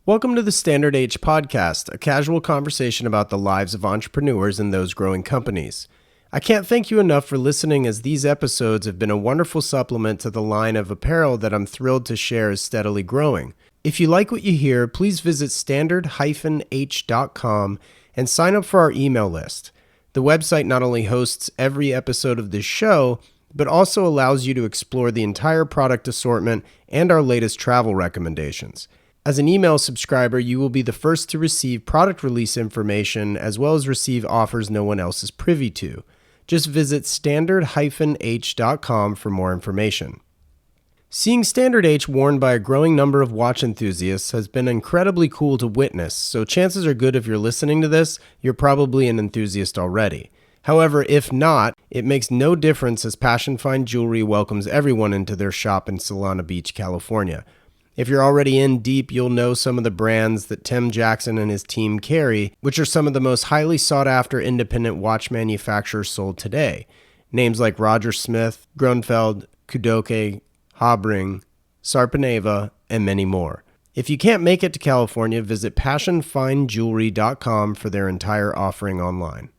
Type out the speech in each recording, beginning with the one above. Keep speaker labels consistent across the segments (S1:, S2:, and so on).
S1: Welcome to the Standard H podcast, a casual conversation about the lives of entrepreneurs and those growing companies. I can't thank you enough for listening, as these episodes have been a wonderful supplement to the line of apparel that I'm thrilled to share is steadily growing. If you like what you hear, please visit standard-h.com and sign up for our email list. The website not only hosts every episode of this show, but also allows you to explore the entire product assortment and our latest travel recommendations. As an email subscriber, you will be the first to receive product release information as well as receive offers no one else is privy to. Just visit standard-h.com for more information. Seeing Standard H worn by a growing number of watch enthusiasts has been incredibly cool to witness, so chances are good if you're listening to this, you're probably an enthusiast already. However, if not, it makes no difference, as Passion Fine Jewelry welcomes everyone into their shop in Solana Beach, California. If you're already in deep, you'll know some of the brands that Tim Jackson and his team carry, which are some of the most highly sought-after independent watch manufacturers sold today. Names like Roger Smith, Grunfeld, Kudoke, Habring, Sarpaneva, and many more. If you can't make it to California, visit passionfinejewelry.com for their entire offering online.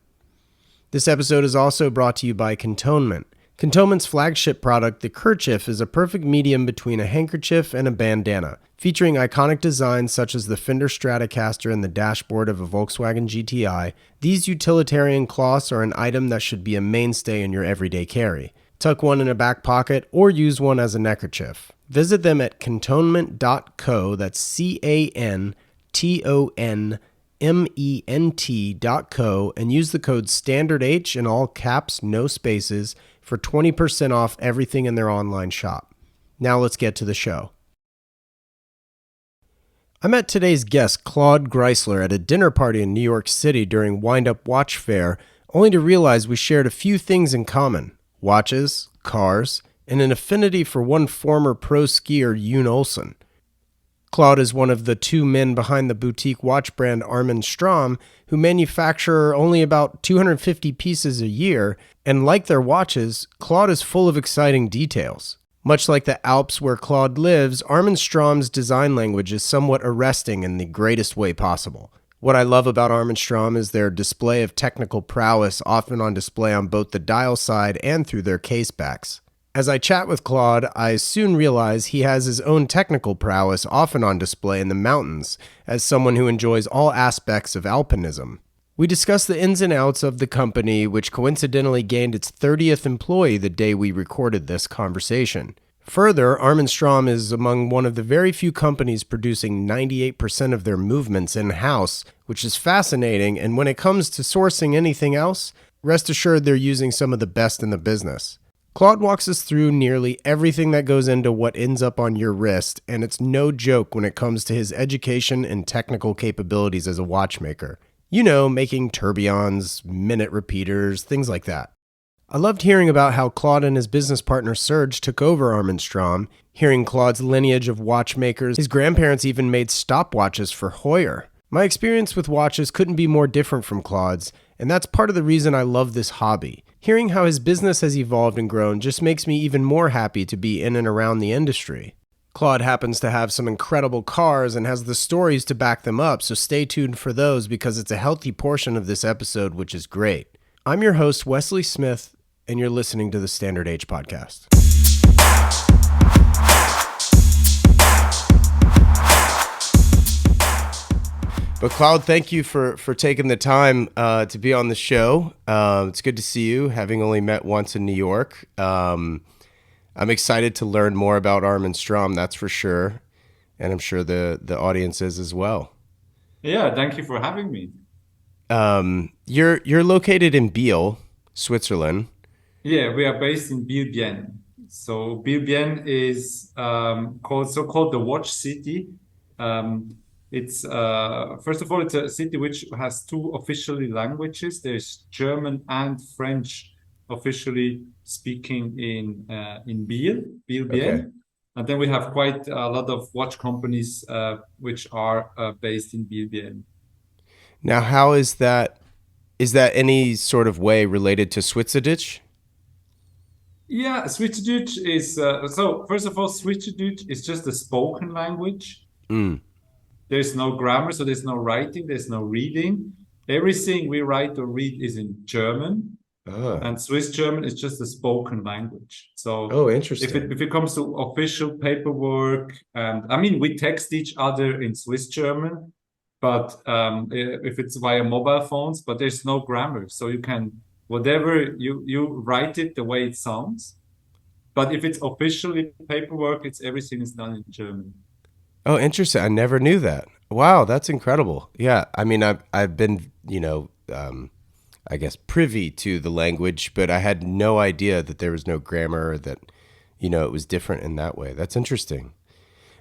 S1: This episode is also brought to you by Cantonment. Cantonment's flagship product, the kerchief, is a perfect medium between a handkerchief and a bandana. Featuring iconic designs such as the Fender Stratocaster and the dashboard of a Volkswagen GTI, these utilitarian cloths are an item that should be a mainstay in your everyday carry. Tuck one in a back pocket or use one as a neckerchief. Visit them at cantonment.co, that's cantonment.co, and use the code STANDARDH in all caps, no spaces, for 20% off everything in their online shop. Now let's get to the show. I met today's guest, Claude Greisler, at a dinner party in New York City during Wind Up Watch Fair, only to realize we shared a few things in common: watches, cars, and an affinity for one former pro skier, Yoon Olsen. Claude is one of the two men behind the boutique watch brand Armin Strom, who manufacture only about 250 pieces a year, and like their watches, Claude is full of exciting details. Much like the Alps where Claude lives, Armin Strom's design language is somewhat arresting in the greatest way possible. What I love about Armin Strom is their display of technical prowess, often on display on both the dial side and through their case backs. As I chat with Claude, I soon realize he has his own technical prowess often on display in the mountains, as someone who enjoys all aspects of alpinism. We discuss the ins and outs of the company, which coincidentally gained its 30th employee the day we recorded this conversation. Further, Armin Strom is among one of the very few companies producing 98% of their movements in-house, which is fascinating, and when it comes to sourcing anything else, rest assured they're using some of the best in the business. Claude walks us through nearly everything that goes into what ends up on your wrist, and it's no joke when it comes to his education and technical capabilities as a watchmaker. You know, making tourbillons, minute repeaters, things like that. I loved hearing about how Claude and his business partner Serge took over Armin Strom, hearing Claude's lineage of watchmakers. His grandparents even made stopwatches for Heuer. My experience with watches couldn't be more different from Claude's, and that's part of the reason I love this hobby. Hearing how his business has evolved and grown just makes me even more happy to be in and around the industry. Claude happens to have some incredible cars and has the stories to back them up, so stay tuned for those because it's a healthy portion of this episode, which is great. I'm your host, Wesley Smith, and you're listening to the Standard H podcast. But Claude, thank you for taking the time to be on the show. It's good to see you, having only met once in New York. I'm excited to learn more about Armin Strom, that's for sure. And I'm sure the audience is as well.
S2: Yeah, thank you for having me.
S1: You're located in Biel, Switzerland.
S2: Yeah, we are based in Biel. So Biel is called the Watch City. It's first of all, it's a city which has two official languages. There's German and French officially speaking in Biel.
S1: Okay.
S2: And then we have quite a lot of watch companies which are based in Biel.
S1: Now, how is that? Is that any sort of way related to Switzerdeutsch?
S2: Yeah, Schweizerdeutsch is so first of all, Schweizerdeutsch is just a spoken language.
S1: Mm.
S2: There's no grammar, so there's no writing, there's no reading. Everything we write or read is in German,
S1: Ah.
S2: and Swiss German is just a spoken language. So
S1: Oh,
S2: if
S1: interesting.
S2: it comes to official paperwork, and I mean we text each other in Swiss German, but if it's via mobile phones, but there's no grammar, so you can whatever you write it the way it sounds. But if it's officially paperwork, it's everything is done in German.
S1: Oh, interesting. I never knew that. Wow, that's incredible. Yeah, I mean, I've been, I guess privy to the language, but I had no idea that there was no grammar or that, it was different in that way. That's interesting.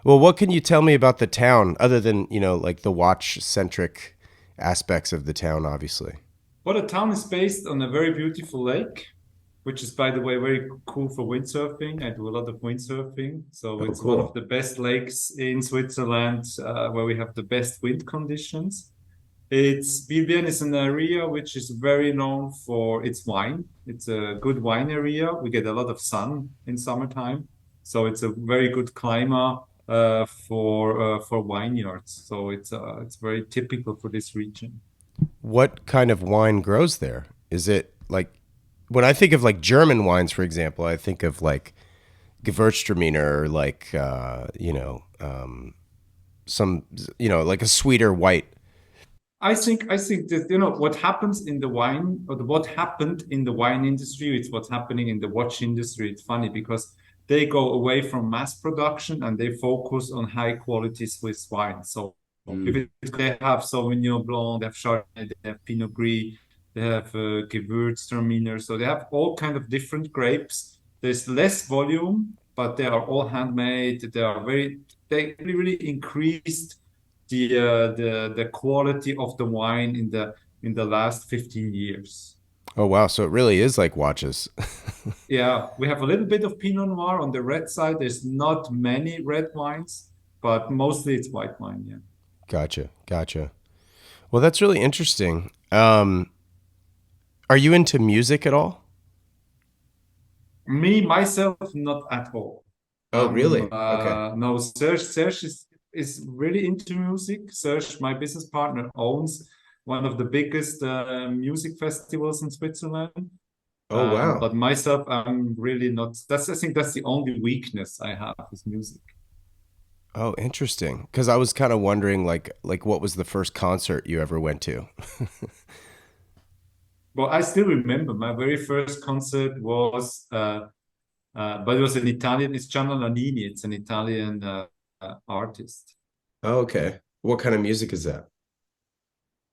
S1: Well, what can you tell me about the town other than, like the watch centric aspects of the town, obviously?
S2: Well, the town is based on a very beautiful lake, which is, by the way, very cool for windsurfing. I do a lot of windsurfing. So
S1: Oh,
S2: it's one of
S1: cool.
S2: the best lakes in Switzerland, where we have the best wind conditions. It's Biel is an area which is very known for its wine. It's a good wine area. We get a lot of sun in summertime, so it's a very good climate for vineyards. So it's very typical for this region.
S1: What kind of wine grows there? Is it like when I think of like German wines, for example, I think of like Gewürztraminer or like some like a sweeter white.
S2: I think that what happens in the wine or what happened in the wine industry, it's what's happening in the watch industry. It's funny because they go away from mass production and they focus on high quality Swiss wine. So if
S1: Mm.
S2: they have Sauvignon Blanc, they have Chardonnay, they have Pinot Gris, they have Gewürztraminer, so they have all kind of different grapes. There's less volume, but they are all handmade. They really increased the quality of the wine in the last 15 years.
S1: Oh wow, so it really is like watches.
S2: Yeah, we have a little bit of Pinot Noir on the red side. There's not many red wines, but mostly it's white wine. Yeah.
S1: Gotcha, gotcha. Well, that's really interesting. Are you into music at all?
S2: Me myself, not at all.
S1: Oh, really? Okay.
S2: No, Serge is really into music. Serge, my business partner, owns one of the biggest music festivals in Switzerland.
S1: Oh, wow.
S2: But myself, I'm really not. I think that's the only weakness I have is music.
S1: Oh, interesting. Because I was kind of wondering, like what was the first concert you ever went to?
S2: But I still remember my very first concert was, but it was an Italian. It's Gianna Nannini. It's an Italian artist.
S1: Oh, okay. What kind of music is that?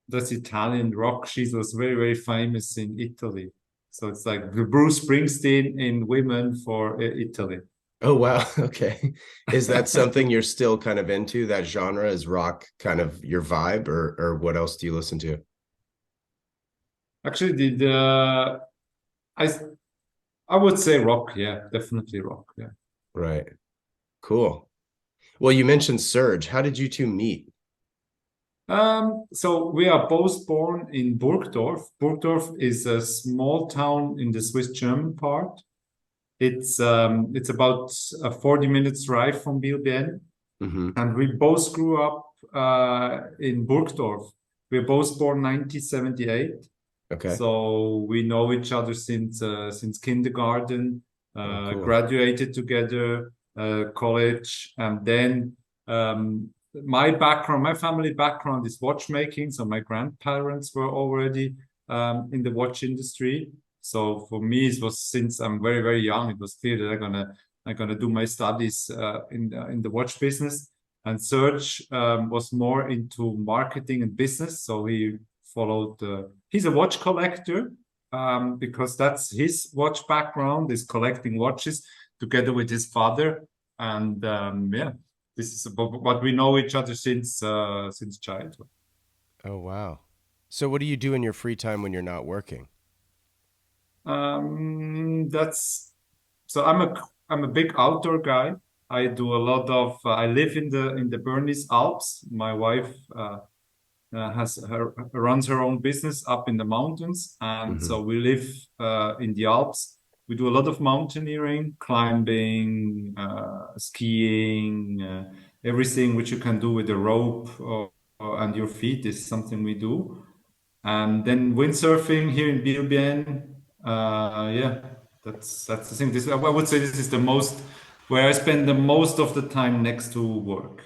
S2: That's Italian rock. She was very, very famous in Italy. So it's like the Bruce Springsteen in women for Italy.
S1: Oh, wow. Okay. Is that something you're still kind of into? That genre is rock kind of your vibe, or what else do you listen to?
S2: Actually, I I would say rock. Yeah, definitely rock. Yeah.
S1: Right. Cool. Well, you mentioned Surge. How did you two meet?
S2: So we are both born in Burgdorf. Burgdorf is a small town in the Swiss German part. It's about a 40 minutes drive from Biel,
S1: Hmm.
S2: and we both grew up in Burgdorf. We were both born 1978,
S1: Okay.
S2: so we know each other since kindergarten.
S1: Oh, cool.
S2: Graduated together, college, and then my family background is watchmaking. So my grandparents were already in the watch industry. So for me, it was since I'm very, very young, it was clear that I'm gonna do my studies in the watch business. And Serge was more into marketing and business. So he followed. He's a watch collector because that's his watch background is collecting watches together with his father. And yeah, this is about what we know each other since childhood.
S1: Oh, wow. So what do you do in your free time when you're not working?
S2: That's so I'm a big outdoor guy. I do a lot of I live in the Bernese Alps. My wife has her runs her own business up in the mountains, and
S1: Hmm.
S2: so we live in the Alps. We do a lot of mountaineering, climbing, skiing. everything which you can do with a rope and your feet is something we do. And then windsurfing here in Birbien, yeah, that's the thing. This I would say this is the most where I spend the most of the time next to work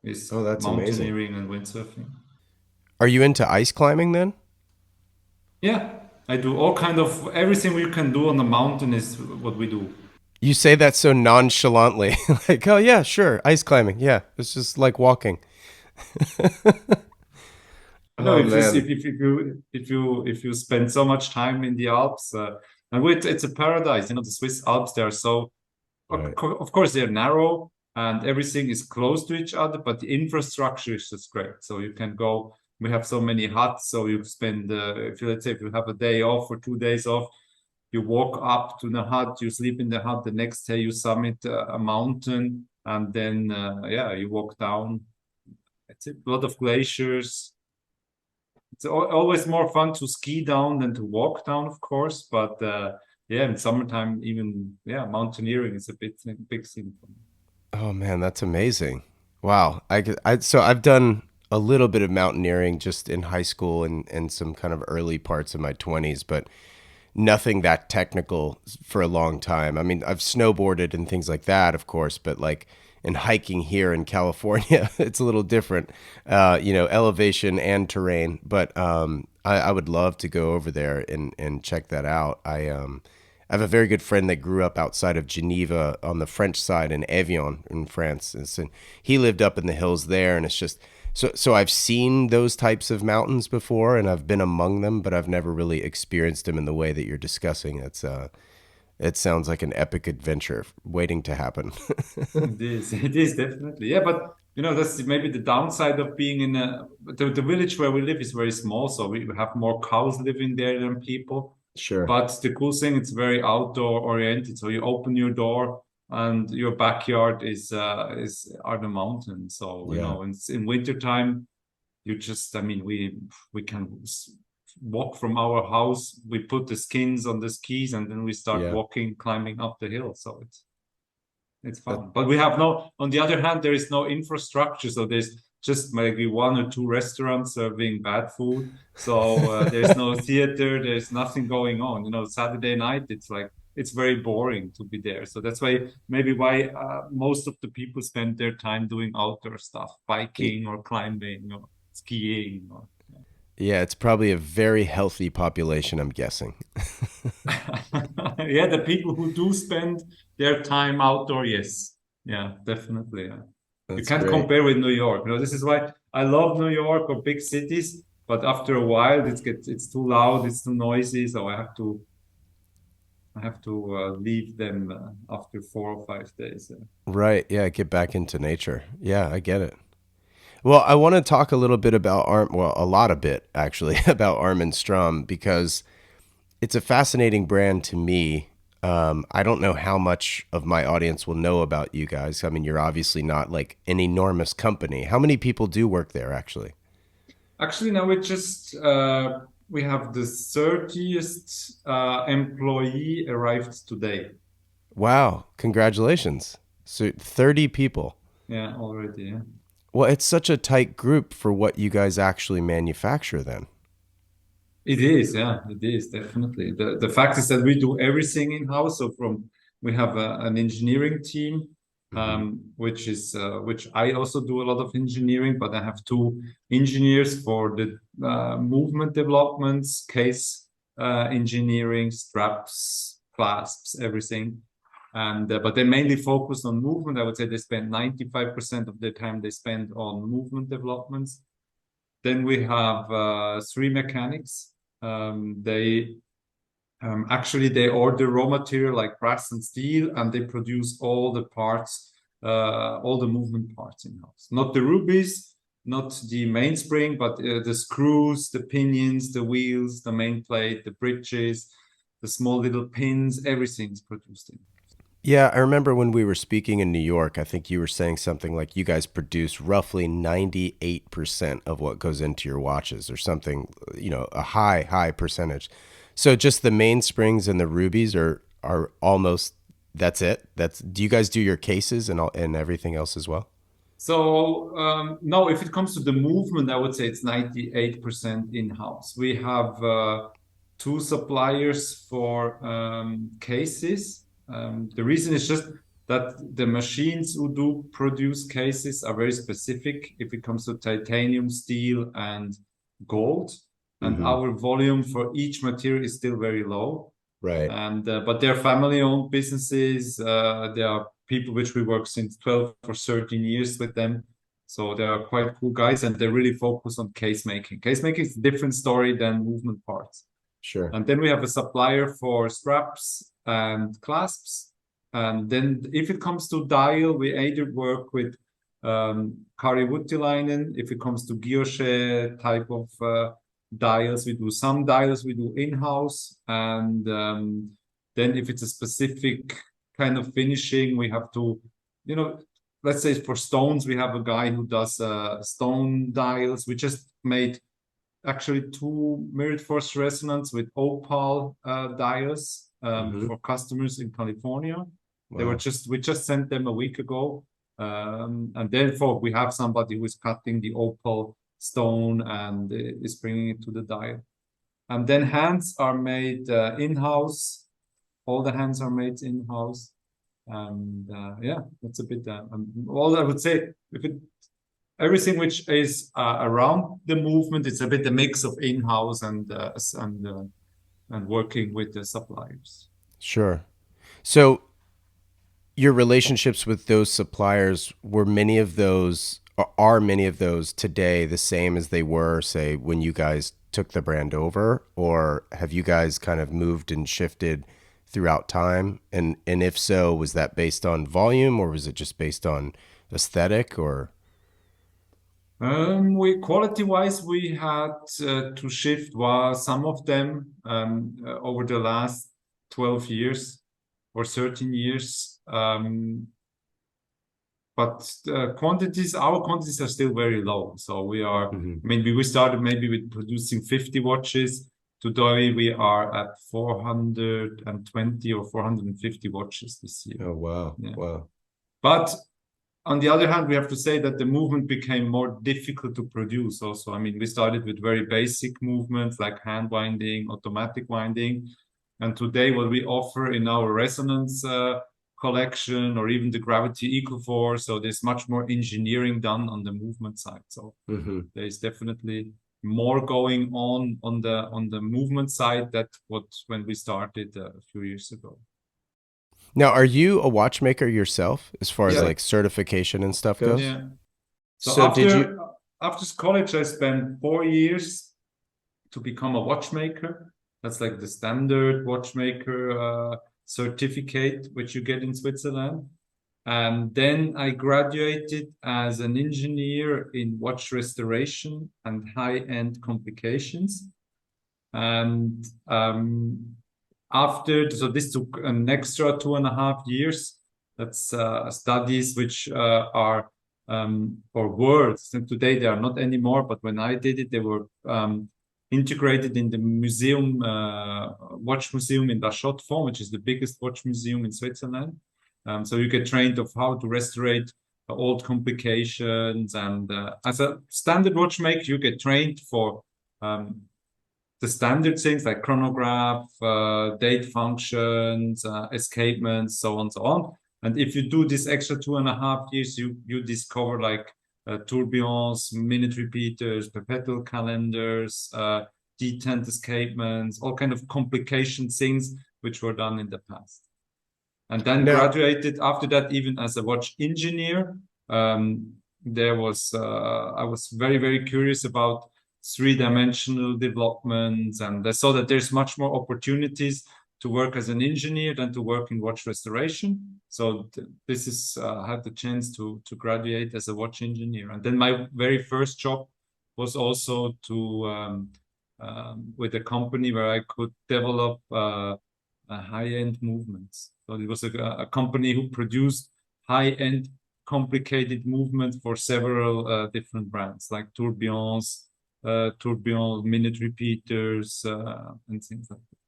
S2: is
S1: Oh, that's amazing.
S2: mountaineering and windsurfing.
S1: Are you into ice climbing then?
S2: Yeah, I do all kind of everything we can do on the mountain is what we do.
S1: You say that so nonchalantly. Like, oh, yeah, sure. Ice climbing. Yeah. It's just like walking.
S2: No,
S1: Oh, man.
S2: if you spend so much time in the Alps, and it's a paradise. You know, the Swiss Alps they are so
S1: Right.
S2: of course they're narrow and everything is close to each other, but the infrastructure is just great. So you can go. We have so many huts, so you spend if you let's say if you have a day off or 2 days off, you walk up to the hut, you sleep in the hut. The next day you summit a mountain, and then yeah, you walk down. It's a lot of glaciers. It's always more fun to ski down than to walk down, of course. But yeah, in summertime, even yeah, mountaineering is a big thing for me.
S1: Oh, man. That's amazing. Wow. So I've done a little bit of mountaineering just in high school and some kind of early parts of my 20s, but nothing that technical for a long time. I mean, I've snowboarded and things like that, of course, but like in hiking here in California, it's a little different, elevation and terrain. But I would love to go over there and check that out. I have a very good friend that grew up outside of Geneva on the French side in Evian in France. And he lived up in the hills there, and it's just so I've seen those types of mountains before, and I've been among them, but I've never really experienced them in the way that you're discussing. It sounds like an epic adventure waiting to happen.
S2: It is definitely. Yeah, but you know, that's maybe the downside of being in the village where we live is very small, so we have more cows living there than people.
S1: Sure.
S2: But the cool thing, it's very outdoor oriented. So you open your door and your backyard is are the mountains. So you
S1: Yeah.
S2: know, in wintertime, you just I mean we can walk from our house. We put the skins on the skis and then we start
S1: Yeah.
S2: walking, climbing up the hill. So it's
S1: That,
S2: fun. But we have no, on the other hand, there is no infrastructure. So there's just maybe one or two restaurants serving bad food. So there's no theater, there's nothing going on. You know, Saturday night, it's like, it's very boring to be there. So that's why, maybe why most of the people spend their time doing outdoor stuff, biking or climbing or skiing. Or,
S1: yeah, it's probably a very healthy population, I'm guessing.
S2: yeah, the people who do spend their time outdoor, yes. Yeah, definitely. Yeah. You
S1: That's
S2: can't
S1: great.
S2: compare with New York. You know, this is why I love New York or big cities, but after a while it's too loud, it's too noisy, so I have to leave them after 4 or 5 days.
S1: Right. Yeah, get back into nature. Yeah, I get it. Well, I want to talk a little bit about well, a lot of bit actually about Armin Strom because it's a fascinating brand to me. I don't know how much of my audience will know about you guys. I mean, you're obviously not like an enormous company. How many people do work there actually?
S2: Actually, now we have the 30th employee arrived today.
S1: Wow, congratulations. So 30 people.
S2: Yeah, already. Yeah.
S1: Well, it's such a tight group for what you guys actually manufacture then.
S2: It is, yeah, it is definitely. The fact is that we do everything in house. So from we have an engineering team,
S1: Hmm.
S2: which I also do a lot of engineering, but I have two engineers for the movement developments, case engineering, straps, clasps, everything. And but they mainly focus on movement. I would say they spend 95% of their time they spend on movement developments. Then we have three mechanics. They actually they order raw material like brass and steel, and they produce all the parts, all the movement parts in house. Not the rubies, not the mainspring, but the screws, the pinions, the wheels, the main plate, the bridges, the small little pins. Everything's produced in.
S1: Yeah, I remember when we were speaking in New York, I think you were saying something like you guys produce roughly 98% of what goes into your watches or something, a high percentage. So just the mainsprings and the rubies are almost that's it. Do you guys do your cases and everything else as well?
S2: So no, if it comes to the movement, I would say it's 98% in-house. We have two suppliers for cases. The reason is just that the machines who do produce cases are very specific if it comes to titanium, steel, and gold. And
S1: Hmm.
S2: our volume for each material is still very low.
S1: Right.
S2: And but they're family-owned businesses. They are people which we work since 12 or 13 years with them. So they are quite cool guys, and they really focus on case making. Case making is a different story than movement parts.
S1: Sure.
S2: And then we have a supplier for straps and clasps. And then if it comes to dial, we either work with Kari Voutilainen. If it comes to guilloche type of dials, we do some dials we do in-house. And then if it's a specific kind of finishing, we have to, you know, let's say for stones, we have a guy who does stone dials. We just made actually two mirrored force resonance with opal dials
S1: Hmm.
S2: for customers in California.
S1: Wow.
S2: We just sent them a week ago, and therefore we have somebody who is cutting the opal stone and is bringing it to the dial. And then hands are made in-house. All the hands are made in-house. And yeah, that's a bit all I would say. If it everything which is around the movement, it's a bit a mix of in-house and working with the suppliers.
S1: Sure. So your relationships with those suppliers, were many of those, or are many of those today the same as they were, say, when you guys took the brand over, or have you guys kind of moved and shifted throughout time? And if so, was that based on volume, or was it just based on aesthetic, or?
S2: We quality wise, we had to shift while some of them over the last 12 years or 13 years. But our quantities are still very low. So we are,
S1: Hmm.
S2: I mean, we started maybe with producing 50 watches. Today we are at 420 or 450 watches this year.
S1: Oh, wow.
S2: Yeah.
S1: Wow.
S2: But on the other hand, we have to say that the movement became more difficult to produce also. I mean, we started with very basic movements like hand winding, automatic winding. And today, what we offer in our resonance collection or even the gravity ecoforce, so there's much more engineering done on the movement side. So
S1: Hmm.
S2: there is definitely more going on the movement side that what when we started a few years ago.
S1: Now, are you a watchmaker yourself, as far as
S2: Yeah.
S1: like certification and stuff goes?
S2: Yeah. So
S1: So did you?
S2: after college, I spent 4 years to become a watchmaker. That's like the standard watchmaker certificate which you get in Switzerland. And then I graduated as an engineer in watch restoration and high-end complications. And so this took an extra 2.5 years. That's studies which are for words. And today they are not anymore, but when I did it, they were integrated in the museum, watch museum in La Chaux-de-Fonds, which is the biggest watch museum in Switzerland. So you get trained of how to restore old complications. And as a standard watchmaker, you get trained for the standard things like chronograph, date functions, escapements, so on, so on. And if you do this extra 2.5 years, you discover like tourbillons, minute repeaters, perpetual calendars, detent escapements, all kind of complication things which were done in the past. And then
S1: Now,
S2: graduated after that even as a watch engineer. Um, I was very, very curious about three-dimensional developments, and I saw that there's much more opportunities to work as an engineer than to work in watch restoration. So this is I had the chance to graduate as a watch engineer, and then my very first job was also to with a company where I could develop high-end movements. So it was a company who produced high-end complicated movements for several different brands like tourbillons, minute repeaters, and things like that.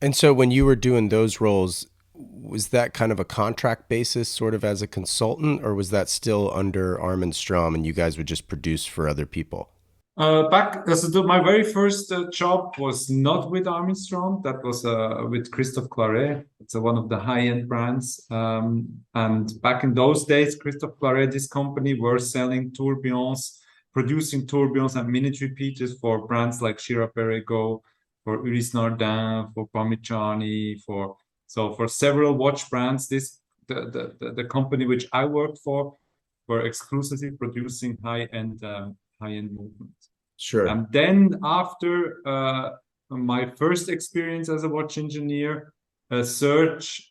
S1: and so when you were doing those roles, was that kind of a contract basis, sort of as a consultant, or was that still under Armin Strom and you guys would just produce for other people?
S2: My very first job was not with Armin Strom. That was with Christophe Claret. It's one of the high-end brands. And back in those days, Christophe Claret, this company, were selling tourbillons, producing tourbillons and minute repeaters for brands like Girard-Perregaux, for Ulysse Nardin, for Parmigiani, for several watch brands. The company which I worked for were exclusively producing high-end movements.
S1: Sure.
S2: And then after my first experience as a watch engineer, a search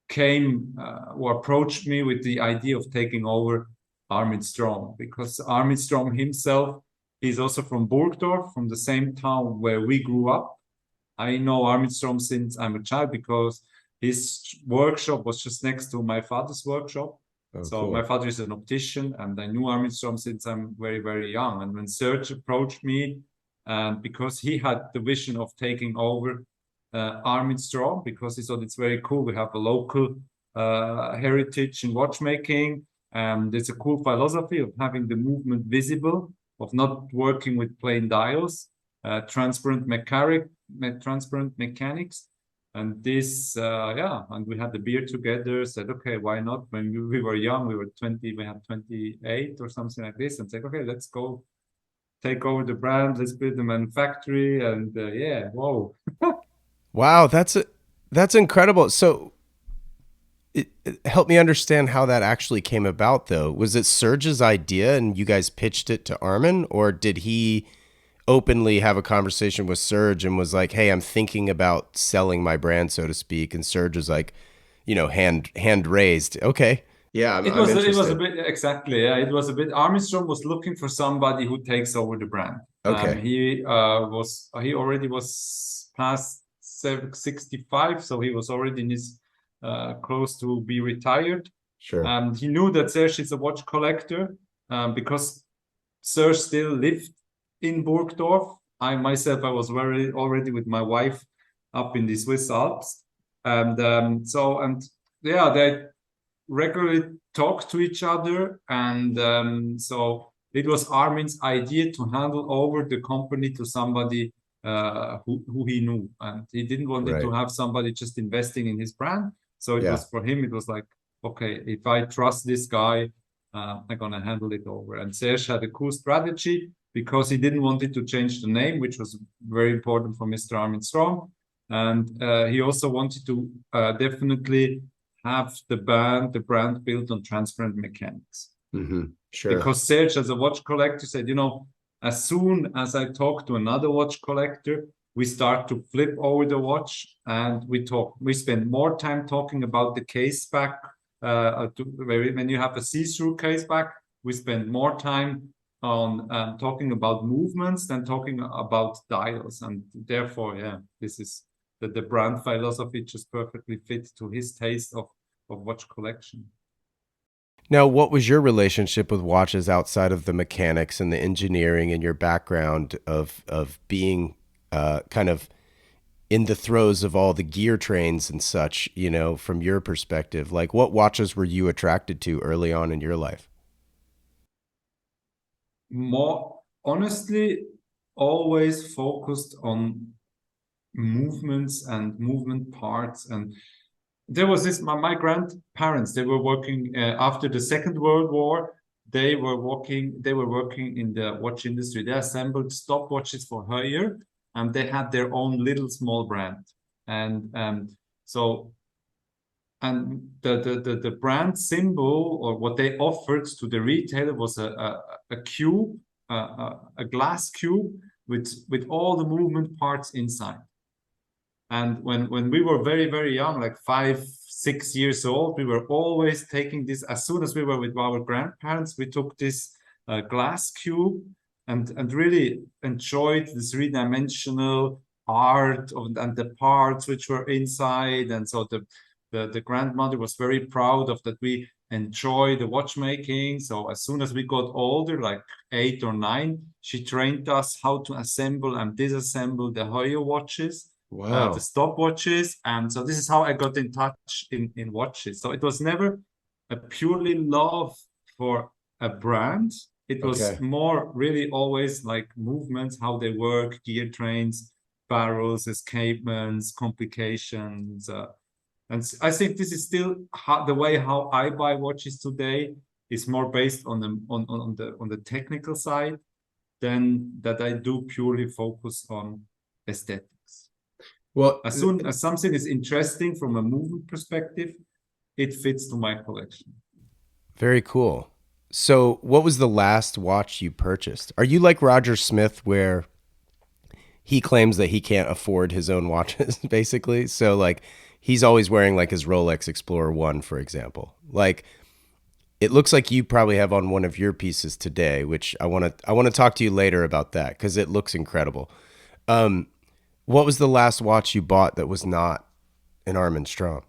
S2: came or approached me with the idea of taking over Armin Strom, because Armin Strom himself is also from Burgdorf, from the same town where we grew up. I know Armin Strom since I'm a child because his workshop was just next to my father's workshop.
S1: Oh,
S2: So my
S1: cool.
S2: father is an optician, and I knew Armin Strom since I'm very, very young. And when Serge approached me, because he had the vision of taking over Armin Strom, because he thought it's very cool. We have a local heritage in watchmaking, and it's a cool philosophy of having the movement visible, of not working with plain dials, transparent mechanics. And and we had the beer together, said, okay, why not? When we were young, we were 20, we had 28 or something like this, and said, okay, let's go take over the brand, let's build the manufactory. And whoa.
S1: Wow, that's incredible. So help me understand how that actually came about, though. Was it Serge's idea and you guys pitched it to Armin, or did he openly have a conversation with Serge and was like, "Hey, I'm thinking about selling my brand, so to speak," and Serge was like, hand raised. Okay, yeah, I'm
S2: It was a
S1: interested.
S2: bit exactly, yeah. It was a bit. Armin Strom was looking for somebody who takes over the brand.
S1: Okay,
S2: He already was past 65, so he was already in his close to be retired.
S1: sure,
S2: And he knew that Serge is a watch collector, because Serge still lived in Burgdorf. I was very already with my wife up in the Swiss Alps, and yeah, they regularly talk to each other. And so it was Armin's idea to handle over the company to somebody who he knew. And he didn't want it
S1: right,
S2: to have somebody just investing in his brand. So it
S1: yeah,
S2: was for him, it was like, okay, if I trust this guy, I'm going to handle it over. And Serge had a cool strategy because he didn't want it to change the name, which was very important for Mr. Armin Strong. And he also wanted to definitely have the brand built on transparent mechanics.
S1: sure,
S2: Because Serge, as a watch collector, said, as soon as I talk to another watch collector, we start to flip over the watch and we talk. We spend more time talking about the case back. When you have a see-through case back, we spend more time on talking about movements than talking about dials. And therefore, yeah, this is the brand philosophy just perfectly fit to his taste of watch collection.
S1: Now, what was your relationship with watches outside of the mechanics and the engineering and your background of being kind of in the throes of all the gear trains and such, from your perspective? Like, what watches were you attracted to early on in your life?
S2: More honestly, always focused on movements and movement parts. And there was my grandparents, they were working after the Second World War. They were working in the watch industry. They assembled stopwatches for hire, and they had their own little small brand. And so and the brand symbol, or what they offered to the retailer, was a cube, a glass cube with all the movement parts inside. And when we were very, very young, like 5, 6 years old, we were always taking this. As soon as we were with our grandparents, we took this glass cube and really enjoyed the three-dimensional art and the parts which were inside. And so the grandmother was very proud of that we enjoy the watchmaking. So as soon as we got older, like 8 or 9, she trained us how to assemble and disassemble the Hoyo watches. the
S1: Wow.
S2: stopwatches. And so this is how I got in touch in watches. So it was never a purely love for a brand. It was
S1: Okay.
S2: more really always like movements, how they work, gear trains, barrels, escapements, complications. And I think this is still the way how I buy watches today is more based on the technical side than that I do purely focus on aesthetics.
S1: Well,
S2: As soon as something is interesting from a movement perspective, it fits to my collection.
S1: very cool. So, what was the last watch you purchased? Are you like Roger Smith, where he claims that he can't afford his own watches, basically? So, like, he's always wearing like his Rolex Explorer 1, for example. Like, it looks like you probably have on one of your pieces today, which I want to talk to you later about that because it looks incredible. What was the last watch you bought that was not an Armin Strom?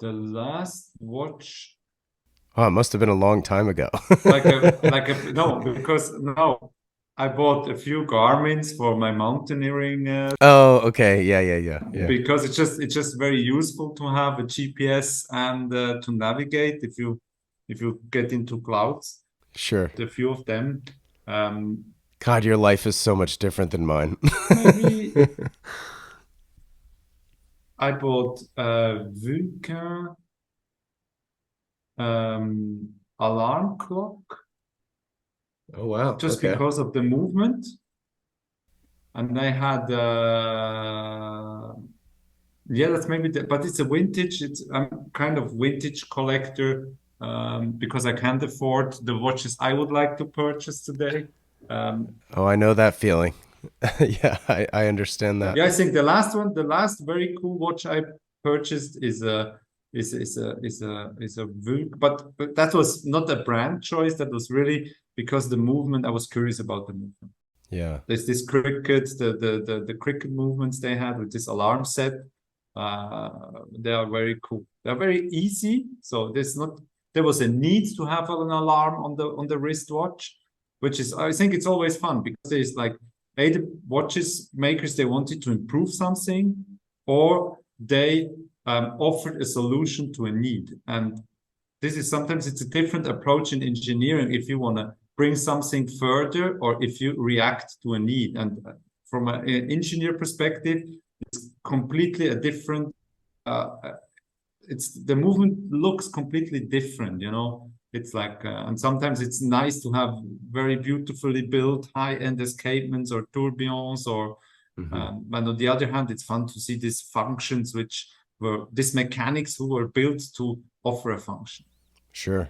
S2: The last watch,
S1: Oh, it must have been a long time ago.
S2: no, because no, I bought a few Garmins for my mountaineering
S1: Oh, okay. Yeah, yeah, yeah, yeah.
S2: because it's just very useful to have a GPS and to navigate if you get into clouds.
S1: Sure.
S2: The few of them. Um,
S1: God, your life is so much different than mine.
S2: maybe I bought a Vulcan alarm clock
S1: Oh, wow.
S2: just
S1: Okay.
S2: because of the movement. And I had, yeah, that's maybe, but it's a vintage. I'm kind of vintage collector because I can't afford the watches I would like to purchase today. Um,
S1: Oh, I know that feeling. Yeah, I understand that.
S2: Yeah, I think the last very cool watch I purchased is a Vulk, but that was not a brand choice. That was really because the movement. I was curious about the movement.
S1: Yeah.
S2: There's this cricket, the cricket movements they had with this alarm set. Uh, they are very cool. They're very easy. So there was a need to have an alarm on the wristwatch, which is I think it's always fun because there's like either watches makers they wanted to improve something, or they offered a solution to a need. And this is sometimes it's a different approach in engineering if you want to bring something further or if you react to a need. And from an engineer perspective, it's completely a different. Uh, it's the movement looks completely different. It's like, and sometimes it's nice to have very beautifully built high-end escapements or tourbillons, or
S1: Hmm.
S2: but on the other hand, it's fun to see these functions which were these mechanics who were built to offer a function.
S1: Sure.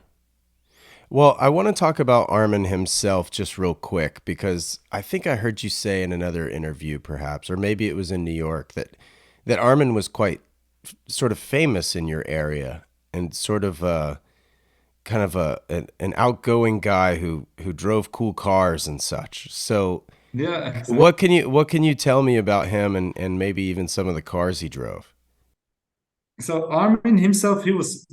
S1: Well, I want to talk about Armin himself just real quick because I think I heard you say in another interview, perhaps, or maybe it was in New York, that Armin was quite sort of famous in your area and sort of kind of an outgoing guy who drove cool cars and such. So,
S2: Yeah, exactly.
S1: what can you tell me about him and maybe even some of the cars he drove?
S2: So Armin himself, he was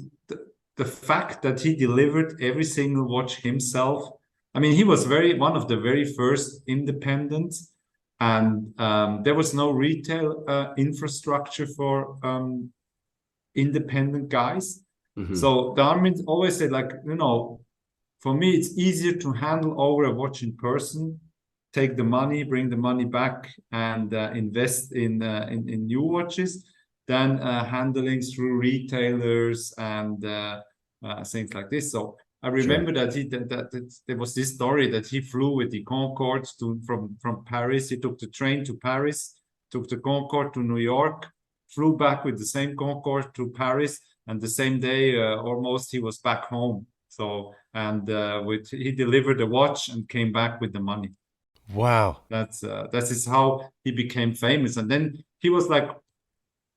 S2: the fact that he delivered every single watch himself. I mean, he was one of the very first independents, and there was no retail infrastructure for independent guys.
S1: Hmm.
S2: So Armin always said, like, for me, it's easier to handle over a watch in person, take the money, bring the money back, and invest in new watches than handling through retailers and things like this. So I
S1: Sure.
S2: remember that there was this story that he flew with the Concorde from Paris. He took the train to Paris, took the Concorde to New York, flew back with the same Concorde to Paris, and the same day almost he was back home. So and he delivered a watch and came back with the money.
S1: Wow.
S2: That is how he became famous. And then he was like,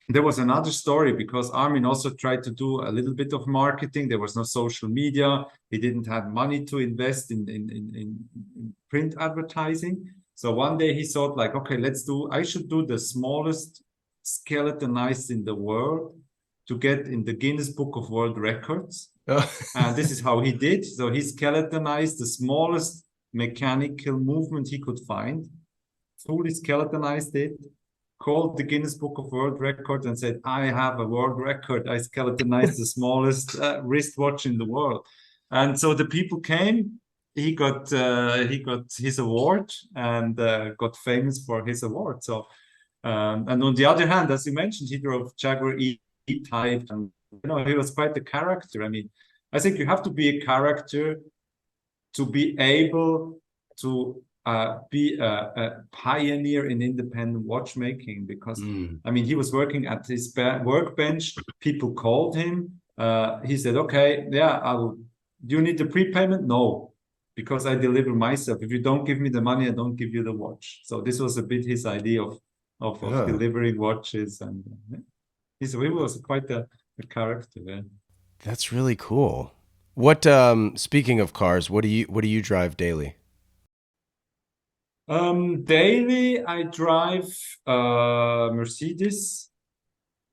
S2: there was another story because Armin also tried to do a little bit of marketing. There was no social media. He didn't have money to invest in print advertising. So one day he thought like, okay, I should do the smallest skeletonized in the world to get in the Guinness Book of World Records. And this is how he did. So he skeletonized the smallest mechanical movement he could find, fully skeletonized it, called the Guinness Book of World Records and said, "I have a world record. I skeletonized the smallest wristwatch in the world." And so the people came. He got his award and got famous for his award. So and on the other hand, as you mentioned, he drove Jaguar E-Type, and he was quite a character. I mean, I think you have to be a character to be able to be a pioneer in independent watchmaking, because I mean, he was working at his workbench. People called him. He said, "Okay, yeah, do you need the prepayment?" "No, because I deliver myself. If you don't give me the money, I don't give you the watch." So this was a bit his idea of
S1: Huh.
S2: delivering watches, and he was quite a character. Yeah.
S1: That's really cool. What speaking of cars, what do you drive daily?
S2: Daily, I drive Mercedes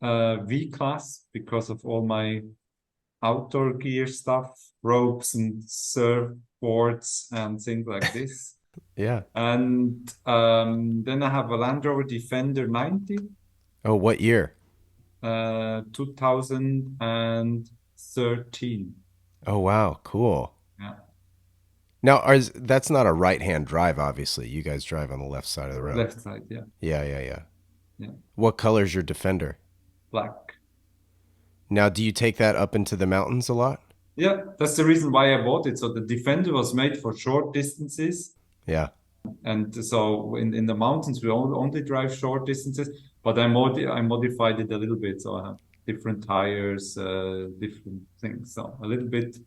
S2: V-Class because of all my outdoor gear stuff, ropes and surfboards and things like this.
S1: Yeah.
S2: And then I have a Land Rover Defender 90,
S1: Oh, what year?
S2: 2013.
S1: Oh, wow, cool.
S2: Yeah,
S1: Now, that's not a right-hand drive, obviously. You guys drive on the left side of the road.
S2: left side. Yeah,
S1: Yeah, yeah, yeah.
S2: yeah,
S1: What color's your Defender?
S2: black.
S1: Now, do you take that up into the mountains a lot?
S2: Yeah, that's the reason why I bought it. So the Defender was made for short distances.
S1: Yeah,
S2: And so in the mountains, we only drive short distances, but I modified it a little bit. So I have different tires, different things. So a little bit.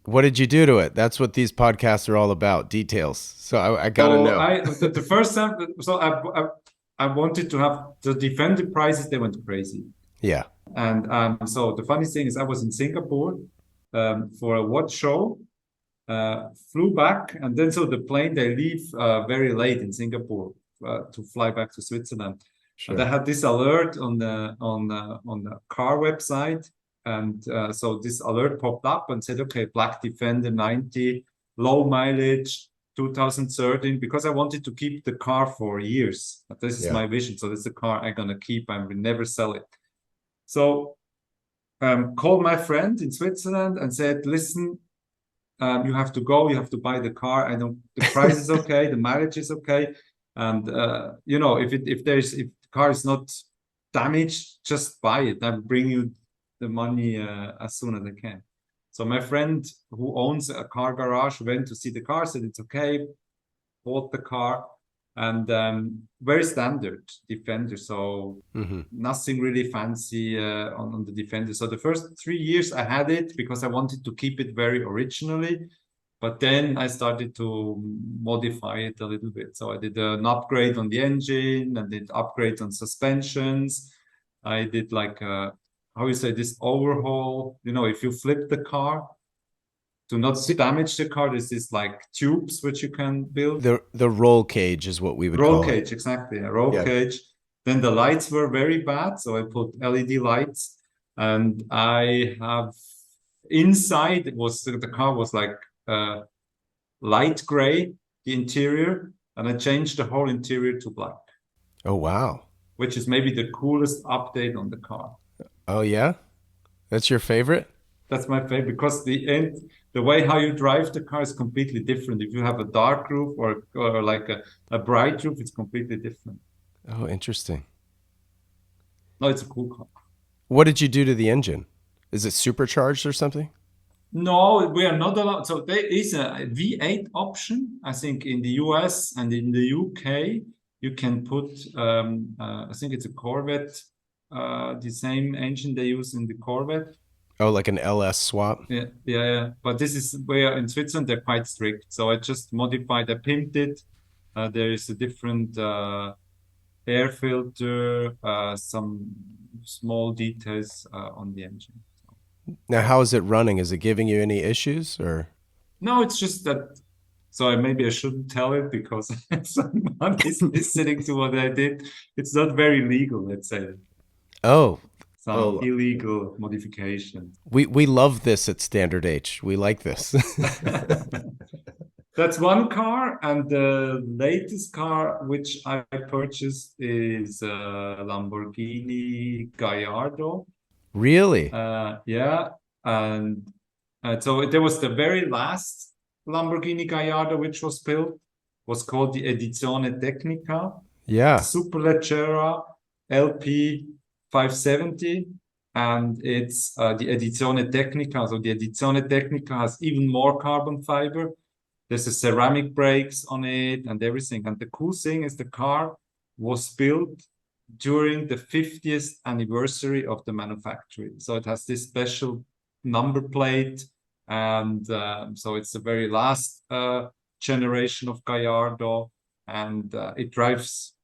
S1: what did you do to it? That's what these podcasts are all about, details. So I gotta
S2: So
S1: know.
S2: the first time, so I wanted to have the Defender prices. They went crazy.
S1: Yeah,
S2: And so the funny thing is I was in Singapore for a watch show, flew back, and then so the plane they leave very late in Singapore to fly back to Switzerland. And I
S1: sure.
S2: had this alert on the car website, and so this alert popped up and said, "Okay, Black Defender 90, low mileage, 2013," because I wanted to keep the car for years. This is
S1: Yeah,
S2: my vision. So this is the car I'm gonna keep. I will never sell it. So called my friend in Switzerland and said, "Listen, you have to go. You have to buy the car. I don't. The price is okay. The mileage is okay, and if the car is not damaged, just buy it. I'll bring you the money as soon as I can." So my friend who owns a car garage went to see the car, said it's okay, bought the car, and very standard Defender. So
S1: hmm,
S2: nothing really fancy on the Defender. So the first 3 years I had it because I wanted to keep it very originally. But then I started to modify it a little bit. So I did an upgrade on the engine, I did upgrades on suspensions. I did like how you say this overhaul. If you flip the car to not damage the car, there's this like tubes which you can build.
S1: the roll cage is what we would
S2: Roll
S1: call it.
S2: cage, exactly. A roll
S1: Yeah.
S2: cage. Then the lights were very bad, so I put LED lights, and I have inside it was the car was like light gray, the interior, and I changed the whole interior to black,
S1: Oh, wow.
S2: which is maybe the coolest update on the car.
S1: Oh, yeah. That's your favorite?
S2: That's my favorite because the way how you drive the car is completely different. If you have a dark roof or like a bright roof, it's completely different.
S1: Oh, interesting.
S2: No, it's a cool car.
S1: What did you do to the engine? Is it supercharged or something?
S2: No, we are not allowed. So there is a V8 option. I think in the US and in the UK, you can put, I think it's a Corvette, the same engine they use in the Corvette.
S1: Oh, like an LS swap?
S2: Yeah, yeah, yeah. But this is where in Switzerland they're quite strict. So I just modified, I pimped it. There is a different air filter, some small details on the engine.
S1: Now, how is it running? Is it giving you any issues or?
S2: No, it's just that. So maybe I shouldn't tell it because someone is listening to what I did. It's not very legal, let's say.
S1: Oh,
S2: Some
S1: oh,
S2: illegal modification.
S1: we love this at Standard H. We like this.
S2: That's one car, and the latest car which I purchased is a Lamborghini Gallardo.
S1: Really?
S2: Yeah, and so there was the very last Lamborghini Gallardo which was built, was called the Edizione Tecnica
S1: Yeah.
S2: Superleggera LP 570, and it's the Edizione Tecnica. So the Edizione Tecnica has even more carbon fiber. There's a ceramic brakes on it and everything. And the cool thing is the car was built during the 50th anniversary of the manufacturing. So it has this special number plate. And so it's the very last generation of Gallardo. And it drives